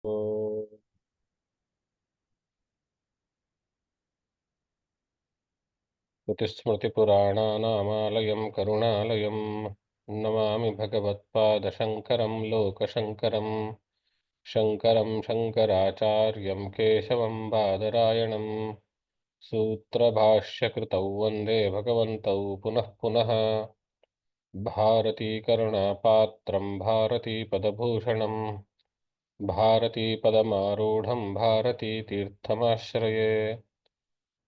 श्रुतिस्मृतिपुराणानामालयं करुणालयं नमामि भगवत्पादशङ्करं लोकशङ्करं शङ्करं शङ्कराचार्यं केशवं बादरायणं सूत्रभाष्यकृतौ वन्दे भगवन्तौ पुनः पुनः भारतीकरुणापात्रं भारतीपदभूषणं भारतीपदमारूढं भारतीतीर्थमाश्रये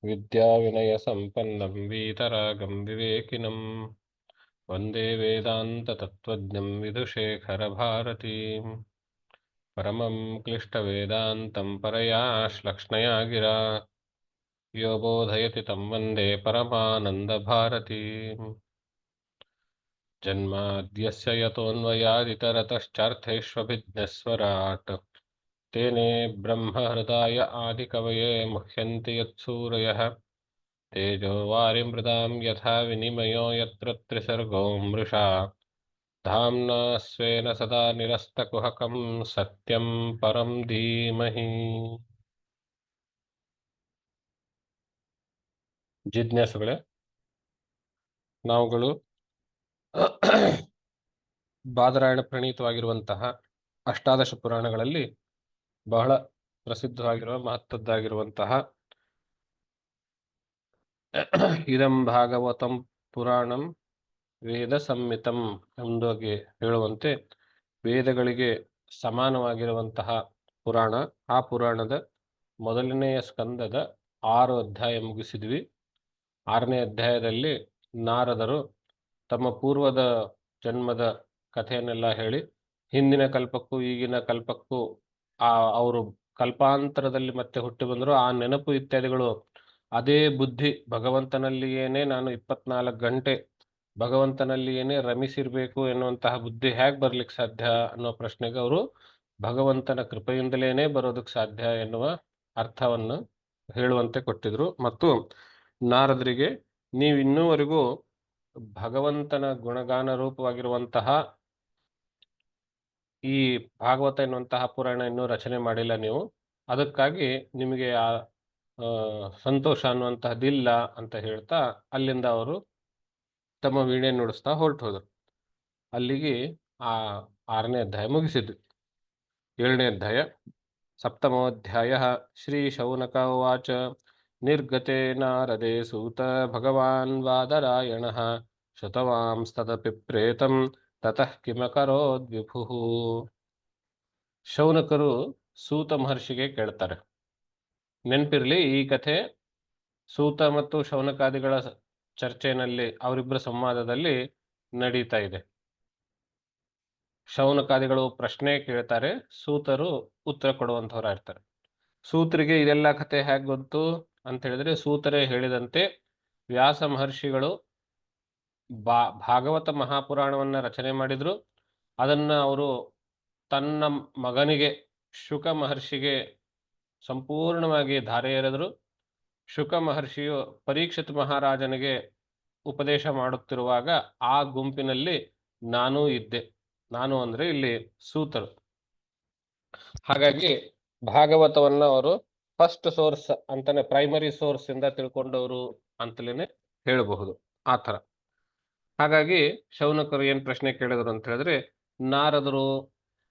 विद्याविनयसम्पन्नं वीतरागं विवेकिनं वन्दे वेदान्ततत्त्वज्ञं विदुशेखरभारतीं परमं क्लिष्टवेदान्तं परया श्लक्ष्णया गिरा यो बोधयति तं वन्दे परमानन्दभारतीम् जन्माद्यस्य यतोऽन्वयादितरतश्चार्थेष्वभिज्ञस्वराट् तेने ब्रह्महृदाय आदिकवये मुह्यन्ति यत्सूरयः तेजो वारिमृदां यथा विनिमयो यत्र त्रिसर्गो मृषा धाम्ना स्वेन सदा निरस्तकुहकं सत्यं परं धीमहि ಜಿಜ್ಞಾಸುಗಳೇ, ನಾವುಗಳು ಬಾದರಾಯಣ ಪ್ರಣೀತವಾಗಿರುವಂತಹ ಅಷ್ಟಾದಶ ಪುರಾಣಗಳಲ್ಲಿ ಬಹಳ ಪ್ರಸಿದ್ಧವಾಗಿರುವ ಮಹತ್ವದ್ದಾಗಿರುವಂತಹ ಇದಂ ಭಾಗವತಂ ಪುರಾಣಂ ವೇದ ಸಂಹಿತಂ ಎಂದಾಗಿ ಹೇಳುವಂತೆ ವೇದಗಳಿಗೆ ಸಮಾನವಾಗಿರುವಂತಹ ಪುರಾಣ. ಆ ಪುರಾಣದ ಮೊದಲನೆಯ ಸ್ಕಂದದ 6 ಅಧ್ಯಾಯ ಮುಗಿಸಿದ್ವಿ. 6ನೇ ಅಧ್ಯಾಯದಲ್ಲಿ ನಾರದರು ತಮ್ಮ ಪೂರ್ವದ ಜನ್ಮದ ಕಥೆಯನ್ನೆಲ್ಲ ಹೇಳಿ ಹಿಂದಿನ ಕಲ್ಪಕ್ಕೂ ಈಗಿನ ಕಲ್ಪಕ್ಕೂ ಅವರು ಕಲ್ಪಾಂತರದಲ್ಲಿ ಮತ್ತೆ ಹುಟ್ಟಿ ಬಂದರು, ಆ ನೆನಪು ಇತ್ಯಾದಿಗಳು ಅದೇ ಬುದ್ಧಿ ಭಗವಂತನಲ್ಲಿಯೇನೆ ನಾನು 24 ಗಂಟೆ ಭಗವಂತನಲ್ಲಿಯೇನೆ ರಮಿಸಿರ್ಬೇಕು ಎನ್ನುವಂತಹ ಬುದ್ಧಿ ಹೇಗೆ ಬರ್ಲಿಕ್ಕೆ ಸಾಧ್ಯ ಅನ್ನೋ ಪ್ರಶ್ನೆಗೆ ಅವರು ಭಗವಂತನ ಕೃಪೆಯಿಂದಲೇನೆ ಬರೋದಕ್ಕೆ ಸಾಧ್ಯ ಎನ್ನುವ ಅರ್ಥವನ್ನು ಹೇಳುವಂತೆ ಕೊಟ್ಟಿದ್ರು. ಮತ್ತು ನಾರದರಿಗೆ ನೀವು ಇನ್ನೂವರೆಗೂ ಭಗವಂತನ ಗುಣಗಾನ ರೂಪವಾಗಿರುವಂತಹ ಈ ಭಾಗವತ ಎನ್ನುವಂತಹ ಪುರಾಣ ಇನ್ನೂ ರಚನೆ ಮಾಡಿಲ್ಲ ನೀವು, ಅದಕ್ಕಾಗಿ ನಿಮಗೆ ಆ ಸಂತೋಷ ಅನ್ನುವಂತಹದ್ದಿಲ್ಲ ಅಂತ ಹೇಳ್ತಾ ಅಲ್ಲಿಂದ ಅವರು ತಮ್ಮ ವೀಣೆ ನುಡಿಸ್ತಾ ಹೊರಟು ಹೋದರು. ಅಲ್ಲಿಗೆ ಆ 6ನೇ ಅಧ್ಯಾಯ ಮುಗಿಸಿದ್ವಿ. 7ನೇ ಅಧ್ಯಾಯ ಸಪ್ತಮೋಧ್ಯಾಯ ಶ್ರೀ ಶೌನಕ ಉವಾಚ ನಿರ್ಗತೆ ನಾರದೆ ಸೂತ ಭಗವಾನ್ ವಾದರಾಯಣಃ ಶತವಾಂಸ್ತದಪಿ ಪ್ರೇತಂ ತತಃ ಕಿಮಕರೋದ್ ವಿಭುಃ. ಶೌನಕರು ಸೂತ ಮಹರ್ಷಿಗೆ ಕೇಳ್ತಾರೆ. ನೆನಪಿರ್ಲಿ, ಈ ಕಥೆ ಸೂತ ಮತ್ತು ಶೌನಕಾದಿಗಳ ಚರ್ಚೆಯಲ್ಲಿ ಅವರಿಬ್ಬರ ಸಂವಾದದಲ್ಲಿ ನಡೀತಾ ಇದೆ. ಶೌನಕಾದಿಗಳು ಪ್ರಶ್ನೆ ಕೇಳ್ತಾರೆ, ಸೂತರು ಉತ್ತರ ಕೊಡುವಂಥವ್ರಾಗಿರ್ತಾರೆ. ಸೂತರಿಗೆ ಇದೆಲ್ಲ ಕಥೆ ಹೇಗೆ ಗೊತ್ತು ಅಂತ ಹೇಳಿದ್ರೆ, ಸೂತರೇ ಹೇಳಿದಂತೆ ವ್ಯಾಸ ಮಹರ್ಷಿಗಳು ಭಾಗವತ ಮಹಾಪುರಾಣವನ್ನ ರಚನೆ ಮಾಡಿದ್ರು. ಅದನ್ನ ಅವರು ತನ್ನ ಮಗನಿಗೆ ಶುಕ ಮಹರ್ಷಿಗೆ ಸಂಪೂರ್ಣವಾಗಿ ಧಾರೆ ಎರೆದರು. ಶುಕ ಮಹರ್ಷಿಯು ಪರೀಕ್ಷಿತ್ ಮಹಾರಾಜನಿಗೆ ಉಪದೇಶ ಮಾಡುತ್ತಿರುವಾಗ ಆ ಗುಂಪಿನಲ್ಲಿ ನಾನೂ ಇದ್ದೆ. ನಾನು ಅಂದ್ರೆ ಇಲ್ಲಿ ಸೂತರು. ಹಾಗಾಗಿ ಭಾಗವತವನ್ನ ಅವರು ಫಸ್ಟ್ ಸೋರ್ಸ್ ಅಂತಾನೆ, ಪ್ರೈಮರಿ ಸೋರ್ಸ್ ಇಂದ ತಿಳ್ಕೊಂಡವರು ಅಂತಲೇ ಹೇಳಬಹುದು. ಆ ಥರ. ಹಾಗಾಗಿ ಶೌನಕರು ಏನ್ ಪ್ರಶ್ನೆ ಕೇಳಿದ್ರು ಅಂತ ಹೇಳಿದ್ರೆ, ನಾರದರು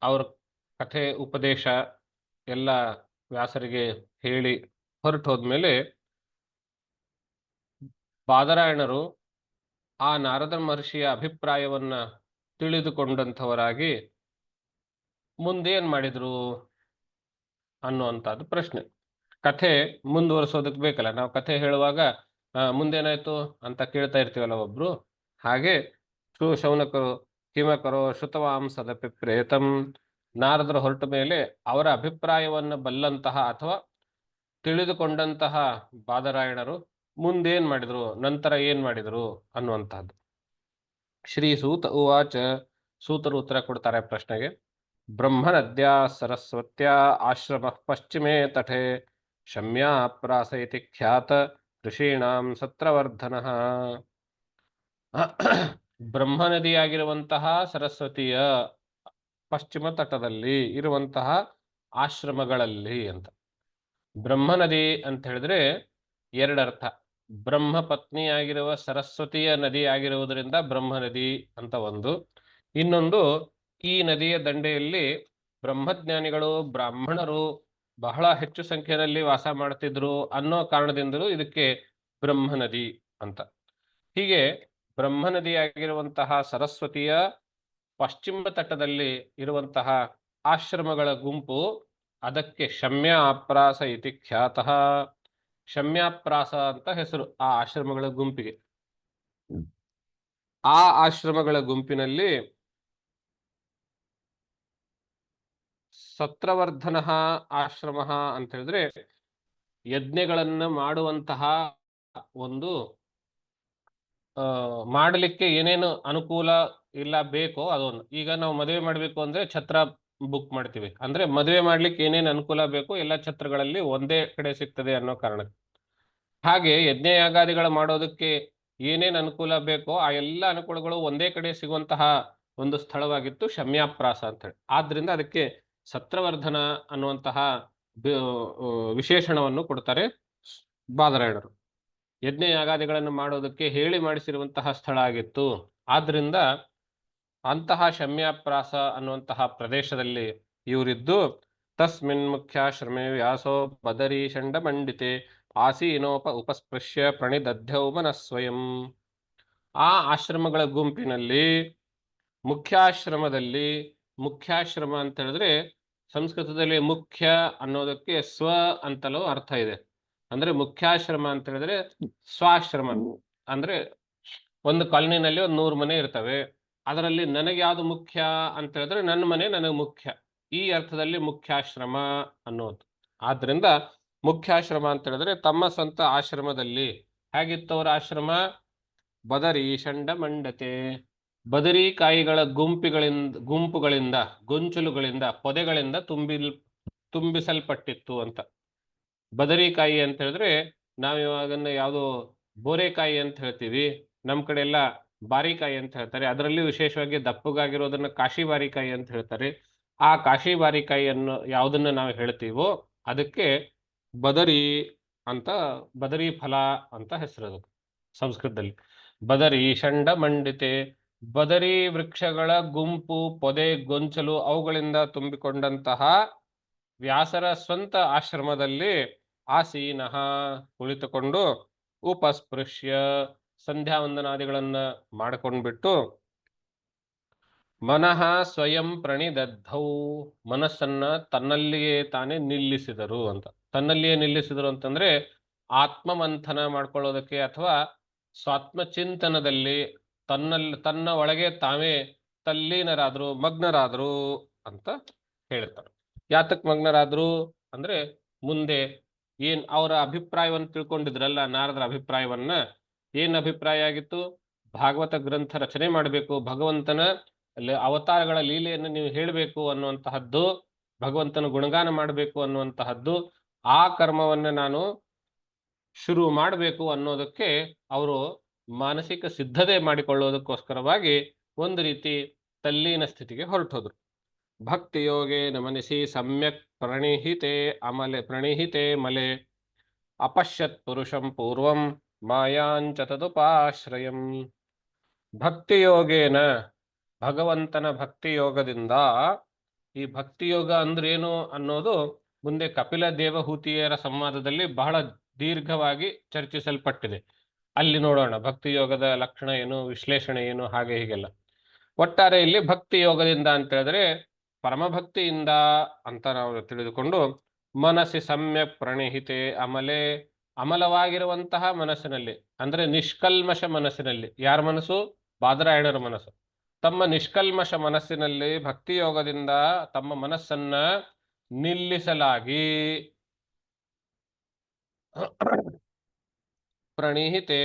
ಅವ್ರ ಕಥೆ ಉಪದೇಶ ಎಲ್ಲ ವ್ಯಾಸರಿಗೆ ಹೇಳಿ ಹೊರಟು ಹೋದ್ಮೇಲೆ ಬಾದರಾಯಣರು ಆ ನಾರದ ಮಹರ್ಷಿಯ ಅಭಿಪ್ರಾಯವನ್ನ ತಿಳಿದುಕೊಂಡಂಥವರಾಗಿ ಮುಂದೇನ್ ಮಾಡಿದ್ರು ಅನ್ನುವಂಥದ್ದು ಪ್ರಶ್ನೆ. ಕಥೆ ಮುಂದುವರಿಸೋದಕ್ಕೆ ಬೇಕಲ್ಲ, ನಾವು ಕಥೆ ಹೇಳುವಾಗ ಮುಂದೇನಾಯ್ತು ಅಂತ ಕೇಳ್ತಾ ಇರ್ತೀವಲ್ಲ ಒಬ್ರು. ಹಾಗೆ ಶೌನಕರು ಕಿಮಕರೋ ಶ್ರುತವಾಂಸದಪಿ ಪ್ರೇತಂ, ನಾರದರು ಹೊರಟ ಮೇಲೆ ಅವರ ಅಭಿಪ್ರಾಯವನ್ನ ಬಲ್ಲಂತಹ ಅಥವಾ ತಿಳಿದುಕೊಂಡಂತಹ ಬಾದರಾಯಣರು ಮುಂದೇನ್ ಮಾಡಿದ್ರು, ನಂತರ ಏನ್ ಮಾಡಿದ್ರು ಅನ್ನುವಂತಹದ್ದು. ಶ್ರೀ ಸೂತ ಉವಾಚ, ಸೂತರು ಉತ್ತರ ಕೊಡ್ತಾರೆ ಪ್ರಶ್ನೆಗೆ. ಬ್ರಹ್ಮನದ್ಯಾ ಸರಸ್ವತ್ಯಾ ಆಶ್ರಮ ಪಶ್ಚಿಮೇ ತಟೆ ಶಮ್ಯಾ ಪ್ರಾಸೈತಿ ಖ್ಯಾತ ಋಷೀಣಾಂ ಸತ್ರವರ್ಧನಃ. ಬ್ರಹ್ಮನದಿಯಾಗಿರುವಂತಹ ಸರಸ್ವತಿಯ ಪಶ್ಚಿಮ ತಟದಲ್ಲಿ ಇರುವಂತಹ ಆಶ್ರಮಗಳಲ್ಲಿ ಅಂತ. ಬ್ರಹ್ಮನದಿ ಅಂತ ಹೇಳಿದ್ರೆ ಎರಡರ್ಥ. ಬ್ರಹ್ಮ ಪತ್ನಿಯಾಗಿರುವ ಸರಸ್ವತಿಯ ನದಿ ಆಗಿರುವುದರಿಂದ ಬ್ರಹ್ಮನದಿ ಅಂತ ಒಂದು. ಇನ್ನೊಂದು, ಈ ನದಿಯ ದಂಡೆಯಲ್ಲಿ ಬ್ರಹ್ಮಜ್ಞಾನಿಗಳು ಬ್ರಾಹ್ಮಣರು ಬಹಳ ಹೆಚ್ಚು ಸಂಖ್ಯೆಯಲ್ಲಿ ವಾಸ ಮಾಡ್ತಿದ್ರು ಅನ್ನೋ ಕಾರಣದಿಂದಲೂ ಇದಕ್ಕೆ ಬ್ರಹ್ಮನದಿ ಅಂತ. ಹೀಗೆ ಬ್ರಹ್ಮನದಿಯಾಗಿರುವಂತಹ ಸರಸ್ವತಿಯ ಪಶ್ಚಿಮ ತಟದಲ್ಲಿ ಇರುವಂತಹ ಆಶ್ರಮಗಳ ಗುಂಪು, ಅದಕ್ಕೆ ಶಮ್ಯಾಪ್ರಾಸ ಇತಿ ಖ್ಯಾತಃ. ಶಮ್ಯಾಪ್ರಾಸ ಅಂತ ಹೆಸರು ಆ ಆಶ್ರಮಗಳ ಗುಂಪಿಗೆ. ಆ ಆಶ್ರಮಗಳ ಗುಂಪಿನಲ್ಲಿ ಸತ್ರವರ್ಧನ ಆಶ್ರಮ ಅಂತ ಹೇಳಿದ್ರೆ ಯಜ್ಞಗಳನ್ನ ಮಾಡುವಂತಹ ಒಂದು ಮಾಡಲಿಕ್ಕೆ ಏನೇನು ಅನುಕೂಲ ಇಲ್ಲ ಬೇಕೋ ಅದೊಂದು. ಈಗ ನಾವು ಮದುವೆ ಮಾಡಬೇಕು ಅಂದ್ರೆ ಛತ್ರ ಬುಕ್ ಮಾಡ್ತೀವಿ, ಅಂದ್ರೆ ಮದುವೆ ಮಾಡ್ಲಿಕ್ಕೆ ಏನೇನು ಅನುಕೂಲ ಬೇಕೋ ಎಲ್ಲ ಛತ್ರಗಳಲ್ಲಿ ಒಂದೇ ಕಡೆ ಸಿಗ್ತದೆ ಅನ್ನೋ ಕಾರಣಕ್ಕೆ. ಹಾಗೆ ಯಜ್ಞಯಾಗಾದಿಗಳ ಮಾಡೋದಕ್ಕೆ ಏನೇನು ಅನುಕೂಲ ಬೇಕೋ ಆ ಎಲ್ಲ ಅನುಕೂಲಗಳು ಒಂದೇ ಕಡೆ ಸಿಗುವಂತಹ ಒಂದು ಸ್ಥಳವಾಗಿತ್ತು ಶಮ್ಯಾಪ್ರಾಸ ಅಂತ ಹೇಳಿ. ಆದ್ರಿಂದ ಅದಕ್ಕೆ ಸತ್ರವರ್ಧನ ಅನ್ನುವಂತಹ ವಿಶೇಷಣವನ್ನು ಕೊಡ್ತಾರೆ ಬಾದರಾಯಣರು. ಯಜ್ಞಯಾಗಾದಿಗಳನ್ನು ಮಾಡೋದಕ್ಕೆ ಹೇಳಿ ಮಾಡಿಸಿರುವಂತಹ ಸ್ಥಳ ಆಗಿತ್ತು. ಆದ್ರಿಂದ ಅಂತಹ ಶಮ್ಯಾಪ್ರಾಸ ಅನ್ನುವಂತಹ ಪ್ರದೇಶದಲ್ಲಿ ಇವರಿದ್ದು, ತಸ್ಮಿನ್ ಮುಖ್ಯಾಶ್ರಮೆ ವ್ಯಾಸೋ ಬದರಿ ಷಂಡ ಮಂಡಿತೆ ಆಸೀನೋಪ ಉಪಸ್ಪೃಶ್ಯ ಪ್ರಣಿದಧ್ಯೌ ಮನಸ್ವಯಂ. ಆ ಆಶ್ರಮಗಳ ಗುಂಪಿನಲ್ಲಿ ಮುಖ್ಯಾಶ್ರಮದಲ್ಲಿ, ಮುಖ್ಯಾಶ್ರಮ ಅಂತ ಹೇಳಿದ್ರೆ ಸಂಸ್ಕೃತದಲ್ಲಿ ಮುಖ್ಯ ಅನ್ನೋದಕ್ಕೆ ಸ್ವ ಅಂತಲೂ ಅರ್ಥ ಇದೆ. ಅಂದ್ರೆ ಮುಖ್ಯಾಶ್ರಮ ಅಂತ ಹೇಳಿದ್ರೆ ಸ್ವಾಶ್ರಮ. ಅಂದ್ರೆ ಒಂದು ಕಾಲೋನಿನಲ್ಲಿ ಒಂದು 100 ಮನೆ ಇರ್ತವೆ, ಅದರಲ್ಲಿ ನನಗೆ ಯಾವುದು ಮುಖ್ಯ ಅಂತ ಹೇಳಿದ್ರೆ ನನ್ನ ಮನೆ ನನಗೆ ಮುಖ್ಯ, ಈ ಅರ್ಥದಲ್ಲಿ ಮುಖ್ಯಾಶ್ರಮ ಅನ್ನೋದು. ಆದ್ರಿಂದ ಮುಖ್ಯಾಶ್ರಮ ಅಂತ ಹೇಳಿದ್ರೆ ತಮ್ಮ ಸ್ವಂತ ಆಶ್ರಮದಲ್ಲಿ. ಹೇಗಿತ್ತವರ ಆಶ್ರಮ? ಬದರಿ ಷಂಡ ಮಂಡತೆ, ಬದರಿಕಾಯಿಗಳ ಗುಂಪುಗಳಿಂದ ಗೊಂಚಲುಗಳಿಂದ ಪೊದೆಗಳಿಂದ ತುಂಬಿಸಲ್ಪಟ್ಟಿತ್ತು ಅಂತ. ಬದರಿಕಾಯಿ ಅಂತ ಹೇಳಿದ್ರೆ ನಾವು ಇವಾಗನ್ನ ಯಾವುದು ಬೋರೆಕಾಯಿ ಅಂತ ಹೇಳ್ತೀವಿ, ನಮ್ ಕಡೆ ಎಲ್ಲ ಬಾರಿಕಾಯಿ ಅಂತ ಹೇಳ್ತಾರೆ. ಅದರಲ್ಲಿ ವಿಶೇಷವಾಗಿ ದಪ್ಪಗಾಗಿರೋದನ್ನ ಕಾಶಿ ಬಾರಿಕಾಯಿ ಅಂತ ಹೇಳ್ತಾರೆ. ಆ ಕಾಶಿ ಬಾರಿಕಾಯಿಯನ್ನು ಯಾವುದನ್ನ ನಾವು ಹೇಳ್ತೀವೋ ಅದಕ್ಕೆ ಬದರಿ ಅಂತ, ಬದರಿ ಫಲ ಅಂತ ಹೆಸರದು ಸಂಸ್ಕೃತದಲ್ಲಿ. ಬದರಿ ಷಂಡ ಮಂಡಿತೆ, ಬದರಿ ವೃಕ್ಷಗಳ ಗುಂಪು ಪೊದೆ ಗೊಂಚಲು ಅವುಗಳಿಂದ ತುಂಬಿಕೊಂಡಂತಹ ವ್ಯಾಸರ ಸ್ವಂತ ಆಶ್ರಮದಲ್ಲಿ ಆಸೀನಃ ಕುಳಿತುಕೊಂಡು ಉಪಸ್ಪೃಶ್ಯ ಸಂಧ್ಯಾ ವಂದನಾದಿಗಳನ್ನ ಮಾಡಿಕೊಂಡ್ಬಿಟ್ಟು ಮನಃ ಸ್ವಯಂ ಪ್ರಣಿದದ್ಧೌ ಮನಸ್ಸನ್ನ ತನ್ನಲ್ಲಿಯೇ ತಾನೇ ನಿಲ್ಲಿಸಿದರು ಅಂತ. ತನ್ನಲ್ಲಿಯೇ ನಿಲ್ಲಿಸಿದರು ಅಂತಂದ್ರೆ ಆತ್ಮಮಂಥನ ಮಾಡ್ಕೊಳ್ಳೋದಕ್ಕೆ ಅಥವಾ ಸ್ವಾತ್ಮಚಿಂತನದಲ್ಲಿ ತನ್ನ ಒಳಗೆ ತಾವೇ ತಲ್ಲೀನರಾದ್ರು ಮಗ್ನರಾದ್ರು ಅಂತ ಹೇಳ್ತಾರೆ. ಯಾತಕ್ ಮಗ್ನರಾದ್ರು ಅಂದ್ರೆ ಮುಂದೆ ಏನ್ ಅವರ ಅಭಿಪ್ರಾಯವನ್ನು ತಿಳ್ಕೊಂಡಿದ್ರಲ್ಲ, ನಾರದರ ಅಭಿಪ್ರಾಯವನ್ನ. ಏನ್ ಅಭಿಪ್ರಾಯ ಆಗಿತ್ತು? ಭಾಗವತ ಗ್ರಂಥ ರಚನೆ ಮಾಡಬೇಕು, ಭಗವಂತನ ಅವತಾರಗಳ ಲೀಲೆಯನ್ನು ನೀವು ಹೇಳಬೇಕು ಅನ್ನುವಂತಹದ್ದು, ಭಗವಂತನ ಗುಣಗಾನ ಮಾಡಬೇಕು ಅನ್ನುವಂತಹದ್ದು, ಆ ಕರ್ಮವನ್ನ ನಾನು ಶುರು ಮಾಡಬೇಕು ಅನ್ನೋದಕ್ಕೆ ಅವರು ಮಾನಸಿಕ ಸಿದ್ಧತೆ ಮಾಡಿಕೊಳ್ಳೋದಕ್ಕೋಸ್ಕರವಾಗಿ ಒಂದು ರೀತಿ ತಲ್ಲೀನ ಸ್ಥಿತಿಗೆ ಹೊರಟೋದ್ರು. ಭಕ್ತಿ ಯೋಗೆ ನಮನಿಸಿ ಸಮ್ಯಕ್ ಪ್ರಣಿಹಿತೆ ಮಲೆ ಅಪಶ್ಯತ್ ಪುರುಷಂ ಪೂರ್ವಂ ಮಾಯಾಂಚ ತದುಪಾಶ್ರಯಂ. ಭಕ್ತಿಯೋಗೇನ, ಭಗವಂತನ ಭಕ್ತಿಯೋಗದಿಂದ. ಈ ಭಕ್ತಿಯೋಗ ಅಂದ್ರೇನು ಅನ್ನೋದು ಮುಂದೆ ಕಪಿಲ ದೇವಹೂತಿಯರ ಸಂವಾದದಲ್ಲಿ ಬಹಳ ದೀರ್ಘವಾಗಿ ಚರ್ಚಿಸಲ್ಪಟ್ಟಿದೆ. ಅಲ್ಲಿ ನೋಡೋಣ ಭಕ್ತಿಯೋಗದ ಲಕ್ಷಣ ಏನು, ವಿಶ್ಲೇಷಣೆ ಏನು, ಹಾಗೆ ಹೀಗೆಲ್ಲ. ಒಟ್ಟಾರೆ ಇಲ್ಲಿ ಭಕ್ತಿ ಯೋಗದಿಂದ ಅಂತ ಹೇಳಿದ್ರೆ ಪರಮಭಕ್ತಿಯಿಂದ ಅಂತ ನಾವು ತಿಳಿದುಕೊಂಡು, ಮನಸ್ಸಿ ಸಮ್ಯಕ್ ಪ್ರಣಿಹಿತೆ ಅಮಲೆ, ಅಮಲವಾಗಿರುವಂತಹ ಮನಸ್ಸಿನಲ್ಲಿ ಅಂದ್ರೆ ನಿಷ್ಕಲ್ಮಶ ಮನಸ್ಸಿನಲ್ಲಿ. ಯಾರ ಮನಸ್ಸು? ಬಾದರಾಯಣರ ಮನಸ್ಸು. ತಮ್ಮ ನಿಷ್ಕಲ್ಮಶ ಮನಸ್ಸಿನಲ್ಲಿ ಭಕ್ತಿಯೋಗದಿಂದ ತಮ್ಮ ಮನಸ್ಸನ್ನ ನಿಲ್ಲಿಸಲಾಗಿ, ಪ್ರಣಿಹಿತೆ